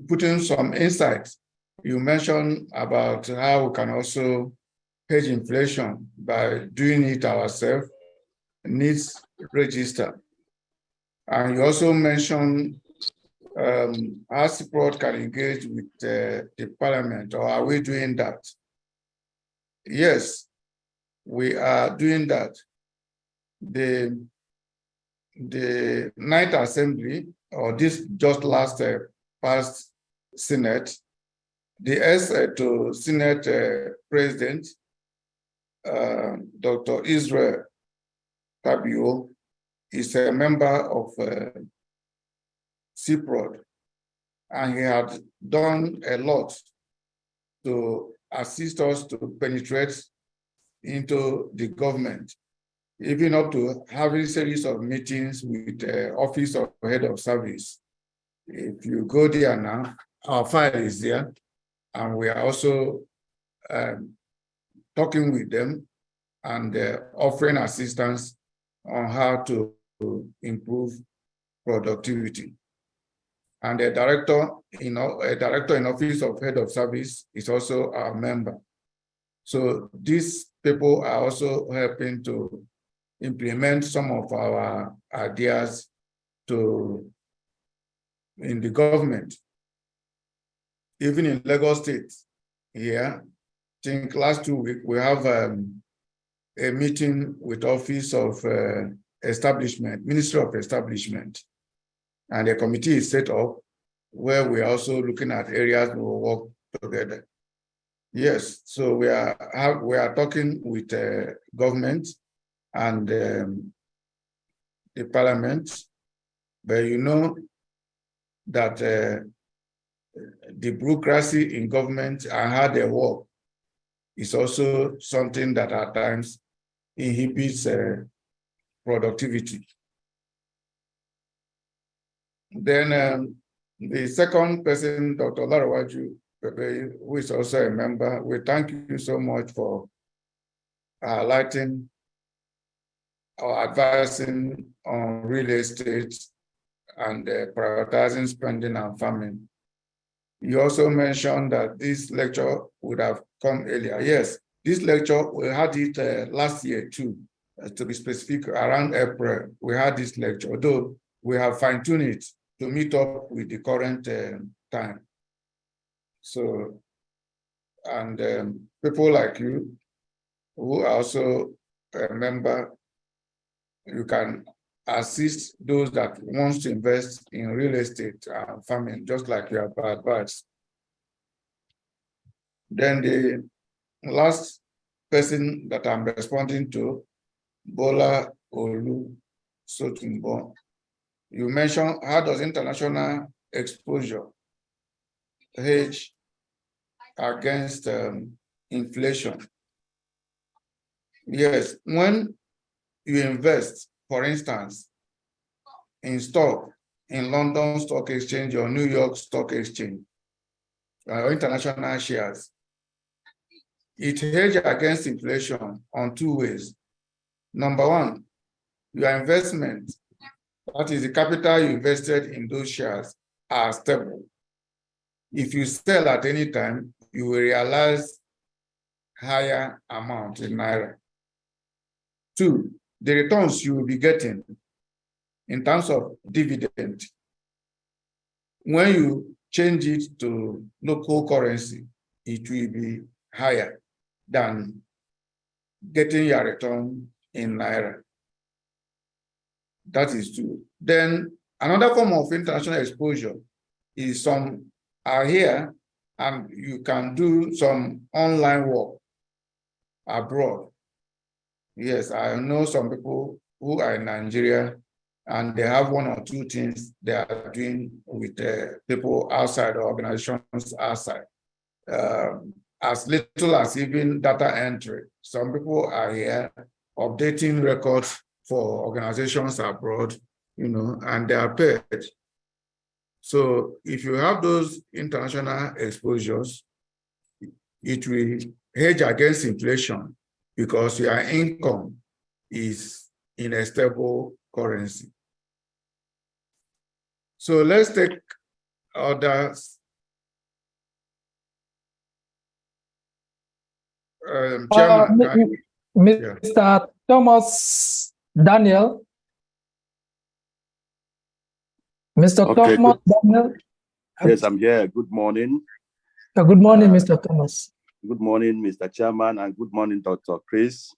putting some insights. You mentioned about how we can also hedge inflation by doing it ourselves, needs register. And you also mentioned how CeProd can engage with the parliament, or are we doing that? Yes, we are doing that. The Ninth Assembly, or this just last past Senate, the essay to Senate President, Dr. Israel, Tabio is a member of CeProd, and he had done a lot to assist us to penetrate into the government, even up to having a series of meetings with the Office of Head of Service. If you go there now, our file is there, and we are also talking with them and offering assistance on how to improve productivity. And a director in Office of Head of Service is also our member. So these people are also helping to implement some of our ideas in the government. Even in Lagos State, here, I think last 2 weeks, we have a meeting with Office of Establishment, Ministry of Establishment, and a committee is set up where we are also looking at areas we will work together. Yes, so we are talking with government and the parliament, but you know that the bureaucracy in government and how they work is also something that at times inhibits productivity. Then the second person, Dr. Larawaju, who is also a member, we thank you so much for highlighting or advising on real estate and prioritizing spending and farming. You also mentioned that this lecture would have come earlier. Yes, this lecture, we had it last year too, to be specific, around April, we had this lecture, although we have fine-tuned it to meet up with the current time. So, and people like you, who are also a member, you can assist those that want to invest in real estate and farming, just like you have advised. Then the last person that I'm responding to, Bola Olu Sotumbo, you mentioned how does international exposure hedge against inflation? Yes, when you invest, for instance, in stock in London Stock Exchange or New York Stock Exchange, or international shares, it hedges against inflation on 2 ways. Number one, your investment, that is the capital you invested in those shares, are stable. If you sell at any time, you will realize higher amount in Naira. 2, the returns you will be getting in terms of dividend, when you change it to local currency, it will be higher than getting your return in Naira. That is 2. Then another form of international exposure is some are here and you can do some online work abroad. Yes, I know some people who are in Nigeria and they have 1 or 2 things they are doing with people outside, organizations outside. As little as even data entry. Some people are here updating records for organizations abroad, you know, and they are paid. So if you have those international exposures, it will hedge against inflation because your income is in a stable currency. So let's take others. Chairman, Mr. Thomas Daniel. Mr. Okay, Thomas Daniel. Yes, I'm here. Good morning. Good morning, Mr. Thomas. Good morning, Mr. Chairman, and good morning, Dr. Chris.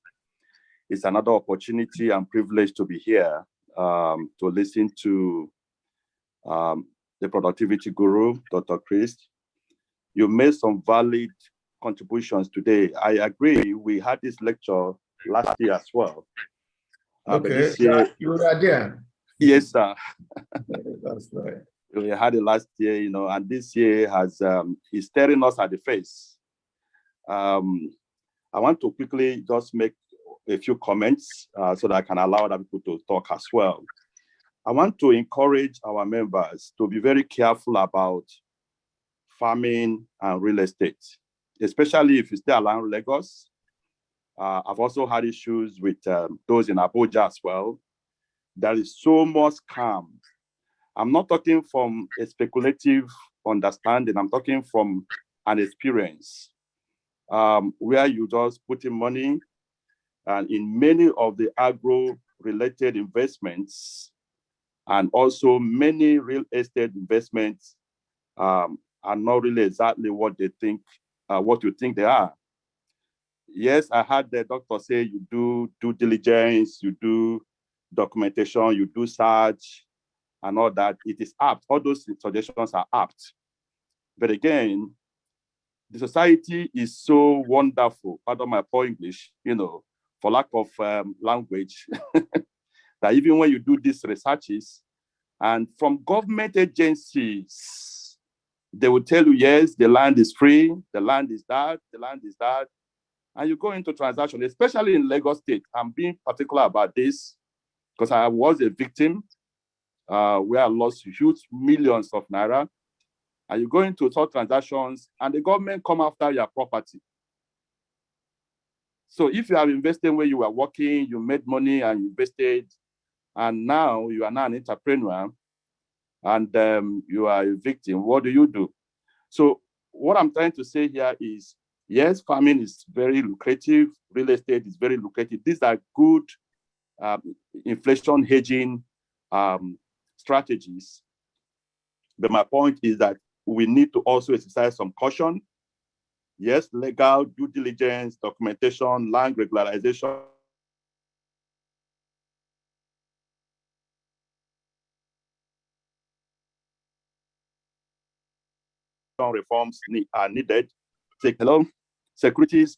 It's another opportunity and privilege to be here to listen to the productivity guru, Dr. Chris. You made some valid contributions today. I agree. We had this lecture last year as well. Okay, this year, you were there. yes, sir. That's right. We had it last year, you know, and this year has is staring us at the face. I want to quickly just make a few comments so that I can allow other people to talk as well. I want to encourage our members to be very careful about farming and real estate, especially if you stay around Lagos. I've also had issues with those in Abuja as well. There is so much scam. I'm not talking from a speculative understanding. I'm talking from an experience where you just put in money, and in many of the agro-related investments and also many real estate investments are not really exactly what they think, what you think they are. Yes, I had the doctor say you do due diligence, you do documentation, you do search, and all that. It is apt. All those suggestions are apt. But again, the society is so wonderful, pardon my poor English, you know, for lack of language, that even when you do these researches, and from government agencies, they will tell you, yes, the land is free, the land is that, the land is that. And you go into transaction, especially in Lagos State. I'm being particular about this because I was a victim where I lost huge millions of naira. And you go into such transactions and the government come after your property. So if you have invested where you were working, you made money and you invested, and now you are now an entrepreneur and you are a victim, what do you do? So what I'm trying to say here is, yes, farming is very lucrative. Real estate is very lucrative. These are good inflation hedging strategies. But my point is that we need to also exercise some caution. Yes, legal, due diligence, documentation, land regularization. Reforms are needed. Securities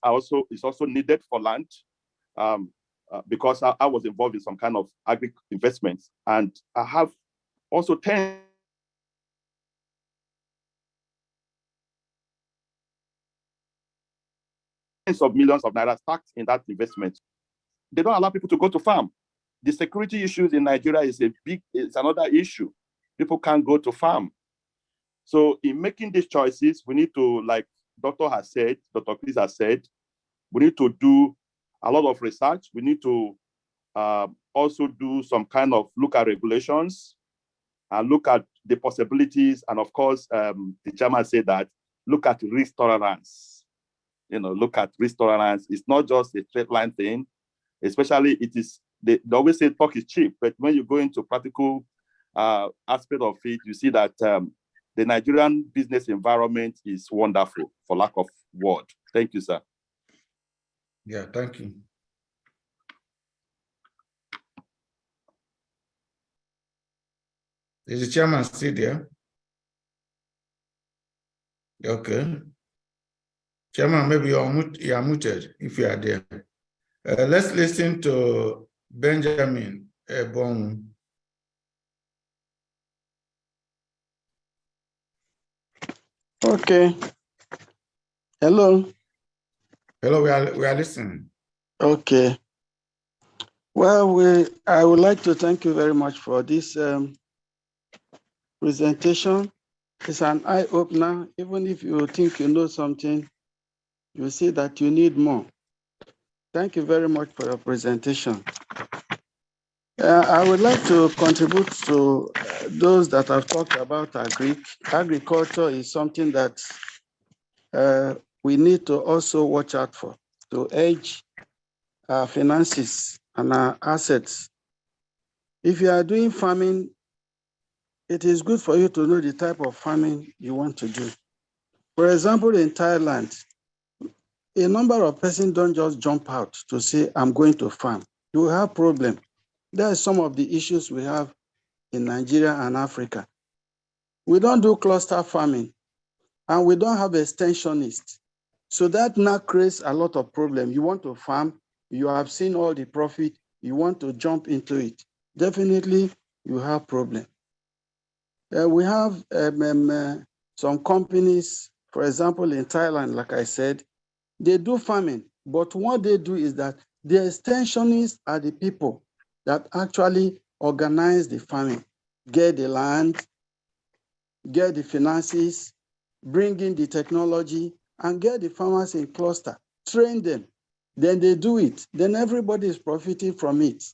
is also needed for land because I was involved in some kind of agri investments, and I have also tens of millions of naira stacked in that investment. They don't allow people to go to farm. The security issues in Nigeria it's another issue. People can't go to farm. So in making these choices, we need to, like Dr. Chris has said, we need to do a lot of research. We need to also do some kind of look at regulations and look at the possibilities. And of course, the chairman said that look at risk tolerance. You know, look at risk tolerance. It's not just a straight line thing, especially they always say talk is cheap, but when you go into practical aspect of it, you see that the Nigerian business environment is wonderful, for lack of word. Thank you, sir. Yeah, thank you. Is the chairman still there? Okay. Chairman, maybe you are muted if you are there. Let's listen to Benjamin Ebong. Okay. Hello. Hello, we are listening. Okay. Well, I would like to thank you very much for this presentation. It's an eye-opener. Even if you think you know something, you see that you need more. Thank you very much for your presentation. I would like to contribute to those that have talked about agriculture is something that we need to also watch out for, to hedge our finances and our assets. If you are doing farming, it is good for you to know the type of farming you want to do. For example, in Thailand, a number of persons don't just jump out to say, I'm going to farm. You will have problem. There are some of the issues we have in Nigeria and Africa. We don't do cluster farming, and we don't have extensionists. So that now creates a lot of problem. You want to farm, you have seen all the profit, you want to jump into it, definitely you have problem. We have some companies, for example, in Thailand, like I said, they do farming, but what they do is that the extensionists are the people that actually organize the farming, get the land, get the finances, bring in the technology, and get the farmers in cluster, train them. Then they do it. Then everybody is profiting from it.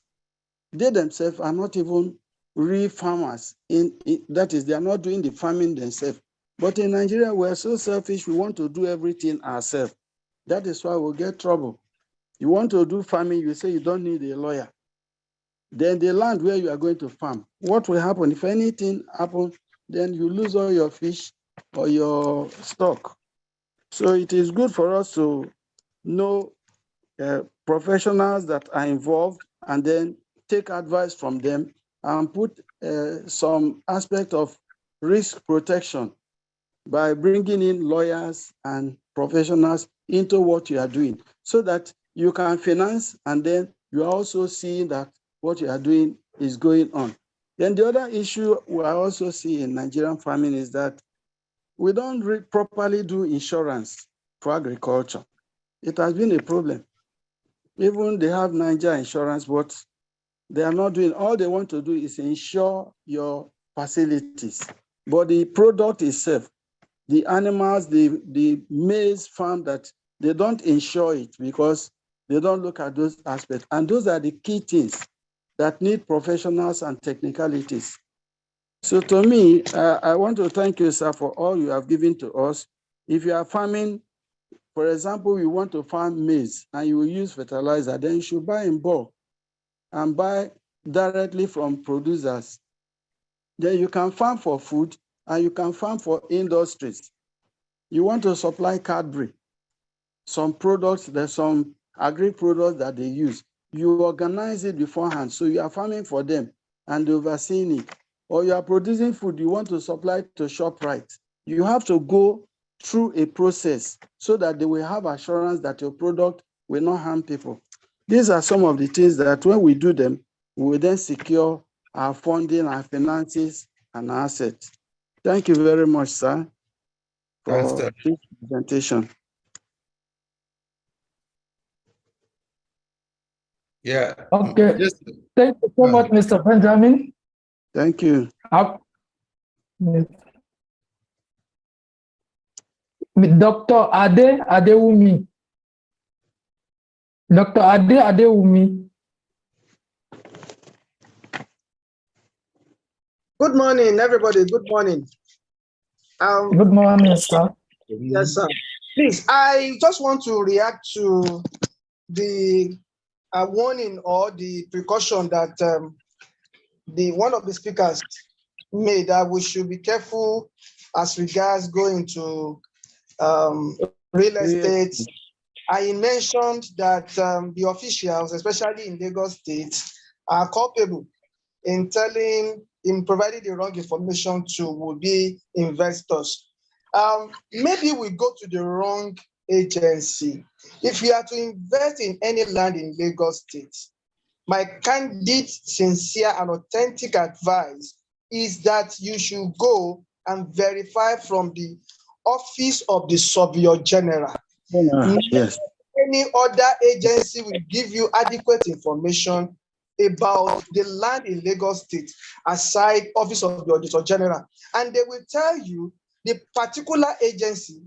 They themselves are not even real farmers. That is, they are not doing the farming themselves. But in Nigeria, we are so selfish, we want to do everything ourselves. That is why we'll get trouble. You want to do farming, you say you don't need a lawyer. Then the land where you are going to farm, what will happen? If anything happens, then you lose all your fish or your stock. So it is good for us to know professionals that are involved and then take advice from them and put some aspect of risk protection by bringing in lawyers and professionals into what you are doing so that you can finance and then you are also seeing that what you are doing is going on. Then the other issue we also see in Nigerian farming is that we don't properly do insurance for agriculture. It has been a problem. Even they have Niger insurance, but they are not doing, all they want to do is insure your facilities. But the product itself, the animals, the maize farm, that they don't insure it because they don't look at those aspects. And those are the key things that need professionals and technicalities. So to me, I want to thank you, sir, for all you have given to us. If you are farming, for example, you want to farm maize and you will use fertilizer, then you should buy in bulk and buy directly from producers. Then you can farm for food and you can farm for industries. You want to supply Cadbury, some products, there's some agri products that they use. You organize it beforehand. So you are farming for them and overseeing it. Or you are producing food, you want to supply to ShopRite. You have to go through a process so that they will have assurance that your product will not harm people. These are some of the things that when we do them, we will then secure our funding, our finances, and our assets. Thank you very much, sir, for this presentation. Yeah. Okay. Yes. Thank you so much, Mr. Benjamin. Thank you. Dr. Adewumi. Dr. Adewumi. Good morning, everybody. Good morning. Good morning, sir. Yes, sir. Please, I just want to react to the warning or the precaution that one of the speakers made, that we should be careful as regards going to real estate. I mentioned that the officials, especially in Lagos State, are culpable in providing the wrong information to would-be investors. Maybe we go to the wrong agency. If you are to invest in any land in Lagos State, my candid, sincere, and authentic advice is that you should go and verify from the office of the Surveyor General. Yes. Any other agency will give you adequate information about the land in Lagos State aside office of the Auditor General, and they will tell you the particular agency,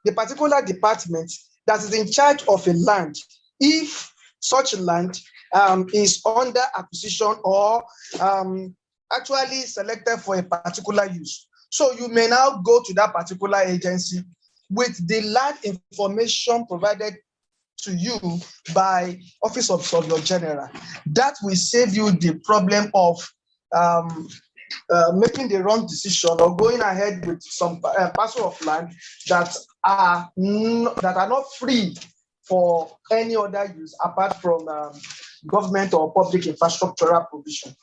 the particular department that is in charge of a land, if such land is under acquisition or actually selected for a particular use. So you may now go to that particular agency with the land information provided to you by Office of Surveyor General. That will save you the problem of making the wrong decision or going ahead with some parcel of land that are not free for any other use apart from government or public infrastructural provision.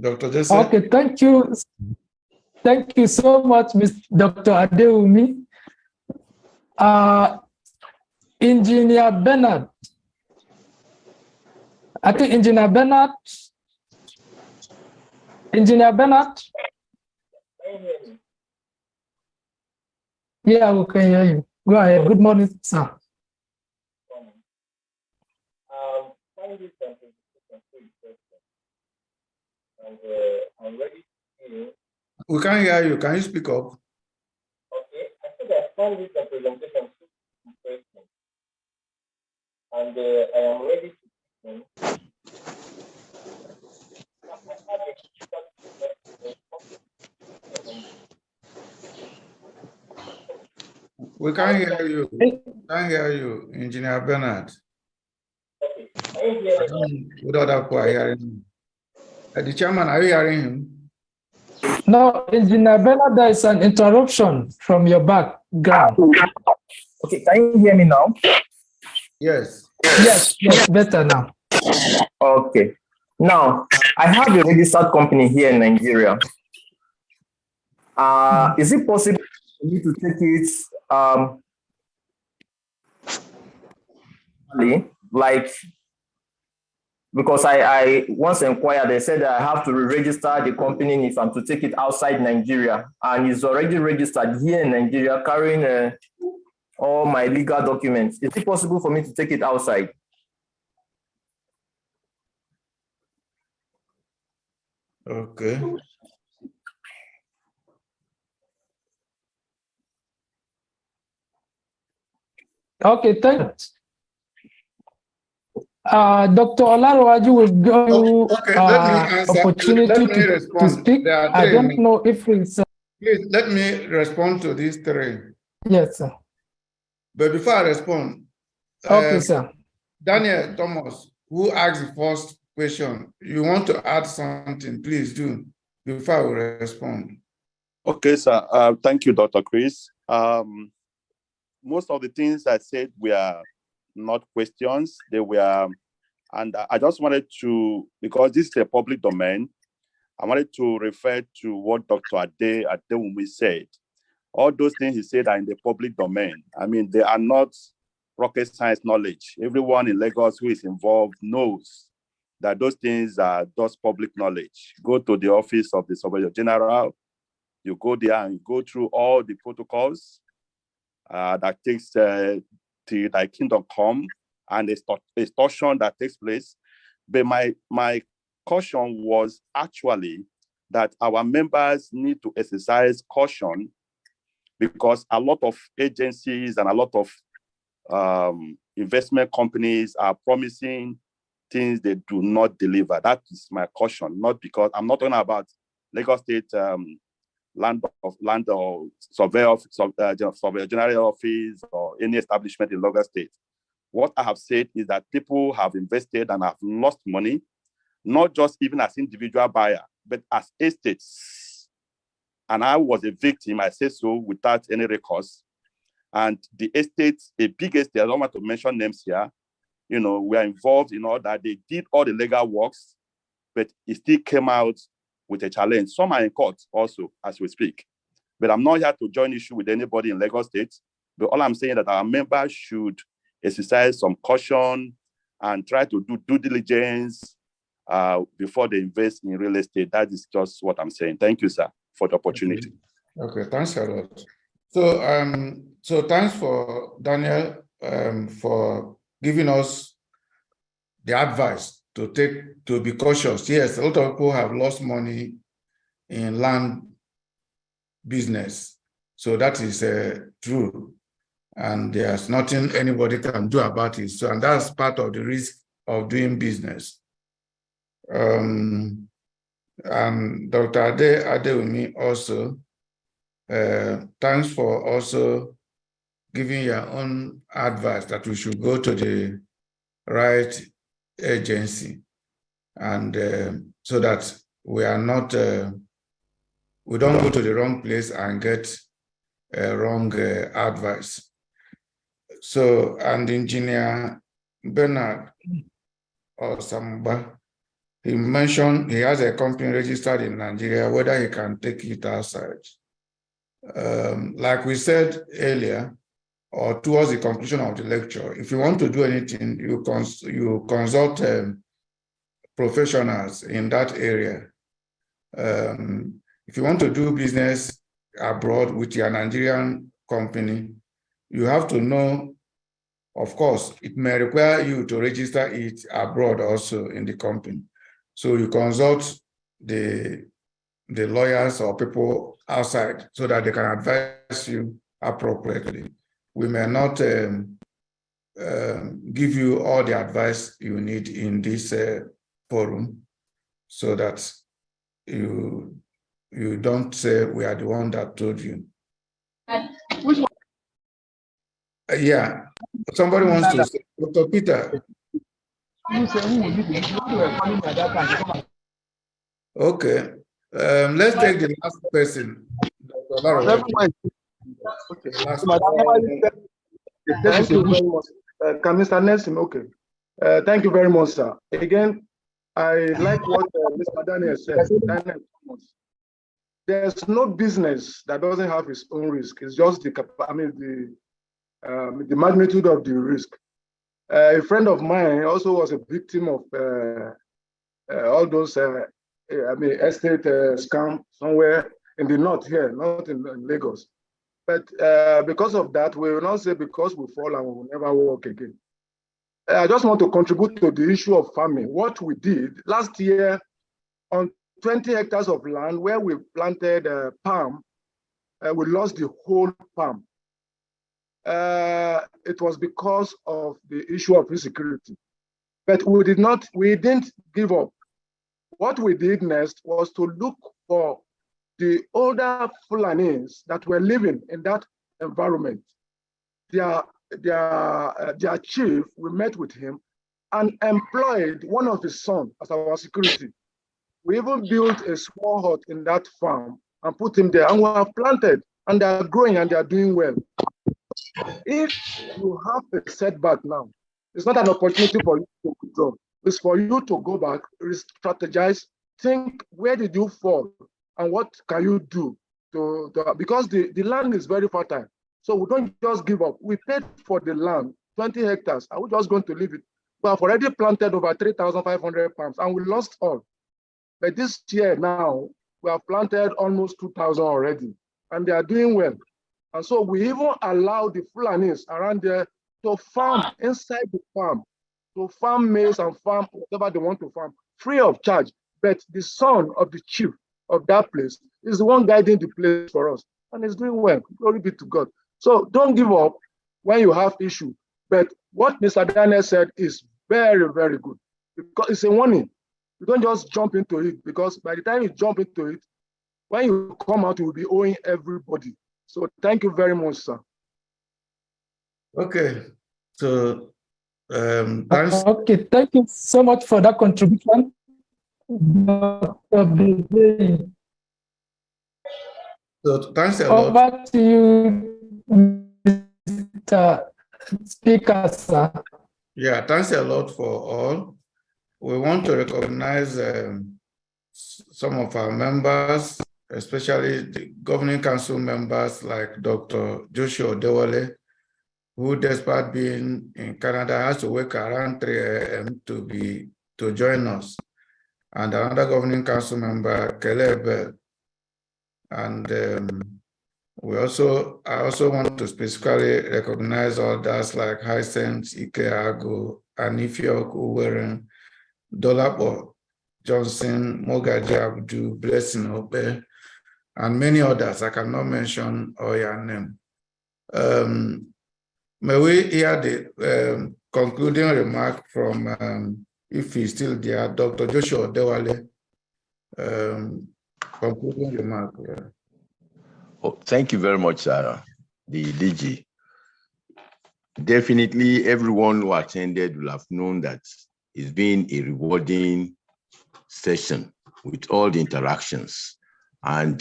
Dr. Jesse. Okay, thank you. Thank you so much, Dr. Adewumi. Engineer Bernard. I think Engineer Bernard. Engineer Bernard. Yeah, we can hear you. Go ahead. Good morning, sir. We can't hear you. Can you speak up? Okay, I think I found this presentation interesting, and I am ready to listen. We can't hear you. Can't hear you, Engineer Bernard. Okay, are you hearing me? What other people are hearing him? The chairman, are you hearing him? No, Engineer Bernard, there is an interruption from your background. Okay, can you hear me now? Yes. Yes, better now. Okay. Now, I have a registered company here in Nigeria. Is it possible for me to take it like, because I once inquired, they said that I have to re-register the company if I'm to take it outside Nigeria, and it's already registered here in Nigeria, carrying all my legal documents. Is it possible for me to take it outside? Okay. Okay, thanks. Dr. Olarawaju will give you let me answer. opportunity Let me respond. to speak. There are I three don't know if it's... Please, let me respond to these three. Yes, sir. But before I respond, Okay, sir. Daniel Thomas, who asked the first question, you want to add something, please do, before I will respond. Okay, sir. Thank you, Dr. Chris. Most of the things I said were not questions. They were, and I just wanted to, because this is a public domain, I wanted to refer to what Dr. Adewumi said. All those things he said are in the public domain. I mean, they are not rocket science knowledge. Everyone in Lagos who is involved knows that those things are just public knowledge. Go to the office of the Surveyor General, you go there and go through all the protocols that takes till thy kingdom come, and extortion that takes place. But my caution was actually that our members need to exercise caution, because a lot of agencies and a lot of investment companies are promising things they do not deliver. That is my caution, not because I'm not talking about Lagos State land or surveyor general office or any establishment in Lagos State. What I have said is that people have invested and have lost money, not just even as individual buyer, but as estates. And I was a victim, I say so without any recourse. And the estates, a big estate, I don't want to mention names here, we are involved in all that. They did all the legal works, but it still came out with a challenge. Some are in court also as we speak. But I'm not here to join issue with anybody in Lagos State. But all I'm saying is that our members should exercise some caution and try to do due diligence before they invest in real estate. That is just what I'm saying. Thank you, sir, for the opportunity. Okay, thanks a lot. So thanks for Daniel for giving us the advice to be cautious. Yes, a lot of people have lost money in land business. So that is true. And there's nothing anybody can do about it. So, and that's part of the risk of doing business. And Dr. Adewumi also, thanks for also giving your own advice that we should go to the right agency, and so that we are not, we don't go to the wrong place and get wrong advice. So, and Engineer Bernard or Samba, he mentioned he has a company registered in Nigeria, whether he can take it outside. Like we said earlier, or towards the conclusion of the lecture, if you want to do anything, you consult professionals in that area. If you want to do business abroad with your Nigerian company, you have to know, of course, it may require you to register it abroad also in the company. So you consult the lawyers or people outside so that they can advise you appropriately. We may not give you all the advice you need in this forum, so that you don't say we are the one that told you. Yeah, somebody wants to say, Dr. Peter. Okay, let's take the last person. Okay, thank you very much. Can Mr. Nelson? Okay. Thank you very much, sir. Again, I like what Mr. Daniel said. There's no business that doesn't have its own risk. It's just the magnitude of the risk. A friend of mine also was a victim of all those estate scam somewhere in the north here, not in Lagos. But because of that, we will not say because we fall and we will never walk again. I just want to contribute to the issue of farming. What we did last year on 20 hectares of land where we planted palm, we lost the whole palm. It was because of the issue of insecurity. But we didn't give up. What we did next was to look for the older Fulanis that were living in that environment. Their chief, we met with him and employed one of his sons as our security. We even built a small hut in that farm and put him there, and we have planted, and they are growing and they are doing well. If you have a setback now, it's not an opportunity for you to withdraw. It's for you to go back, re-strategize, think, where did you fall and what can you do because the land is very fertile. So we don't just give up. We paid for the land, 20 hectares. Are we just going to leave it? We have already planted over 3,500 palms and we lost all. But this year now, we have planted almost 2,000 already and they are doing well. And so we even allow the Fulanis around there to farm inside the farm, to farm maize and farm whatever they want to farm, free of charge. But the son of the chief of that place is the one guiding the place for us. And it's doing well. Glory be to God. So don't give up when you have issue. But what Mr. Daniel said is very, very good. Because it's a warning. You don't just jump into it, because by the time you jump into it, when you come out, you will be owing everybody. So thank you very much, sir. Okay. So thanks. Okay, thank you so much for that contribution. So thanks a lot. Over to you, Mr. Speaker, sir. Yeah, thanks a lot for all. We want to recognize some of our members, especially the governing council members like Dr. Joshua Dewale, who despite being in Canada has to wake around 3 a.m. to join us. And another governing council member, Kelebe. And I also want to specifically recognize others like Hyacinth Ikeago, Anifiok Uweren, Dolapo Johnson, Mogaji Abdu, Blessing Obe, and many others. I cannot mention all your name. May we hear the concluding remark from, if he's still there, Dr. Joshua Dewale. Concluding remark. Yeah. Oh, thank you very much, the DG. Definitely, everyone who attended will have known that it's been a rewarding session with all the interactions, and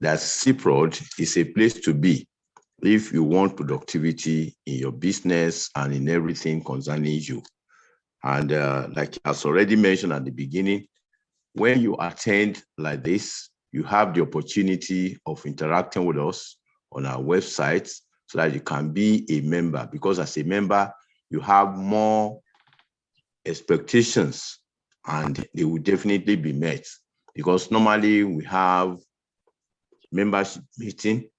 that CeProd is a place to be if you want productivity in your business and in everything concerning you. And like as already mentioned at the beginning, when you attend like this, you have the opportunity of interacting with us on our website so that you can be a member, because as a member, you have more expectations and they will definitely be met, because normally we have membership meeting.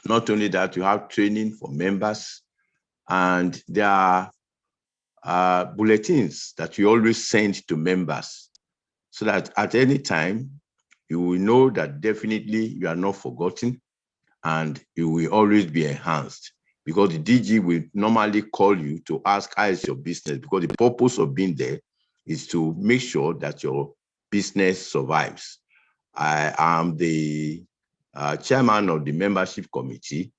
Not only that, you have training for members, and there are bulletins that we always send to members so that at any time you will know that definitely you are not forgotten and you will always be enhanced, because the DG will normally call you to ask how is your business, because the purpose of being there is to make sure that your business survives. I am the chairman of the membership committee,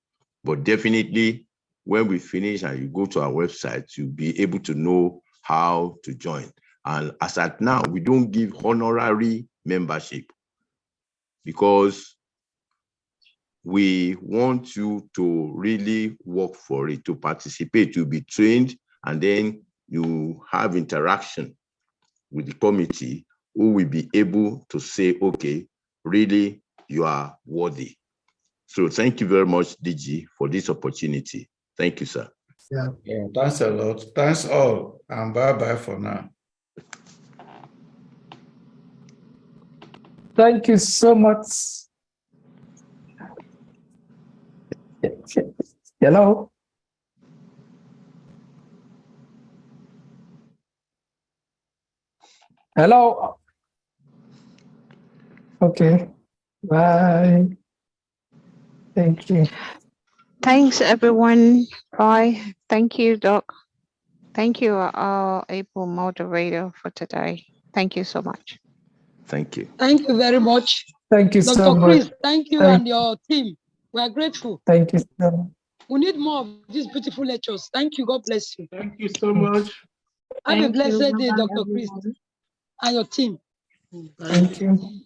but definitely when we finish and you go to our website, you'll be able to know how to join. And as at now, we don't give honorary membership because we want you to really work for it, to participate, to be trained, and then you have interaction with the committee who will be able to say, okay, really, you are worthy. So thank you very much, DG, for this opportunity. Thank you, sir. Yeah, thanks a lot. Thanks all, and bye-bye for now. Thank you so much. Hello? Hello? Okay. Bye. Thank you. Thanks, everyone. Bye. Thank you, Doc. Thank you, our able moderator for today. Thank you so much. Thank you. Thank you very much. Thank you Dr. so much. Chris, thank you and your team. We are grateful. Thank you so much. We need more of these beautiful lectures. Thank you. God bless you. Thank you so much. Have a Thank you. blessed day, Bye-bye, Dr. Chris everyone. and your team. Thank you.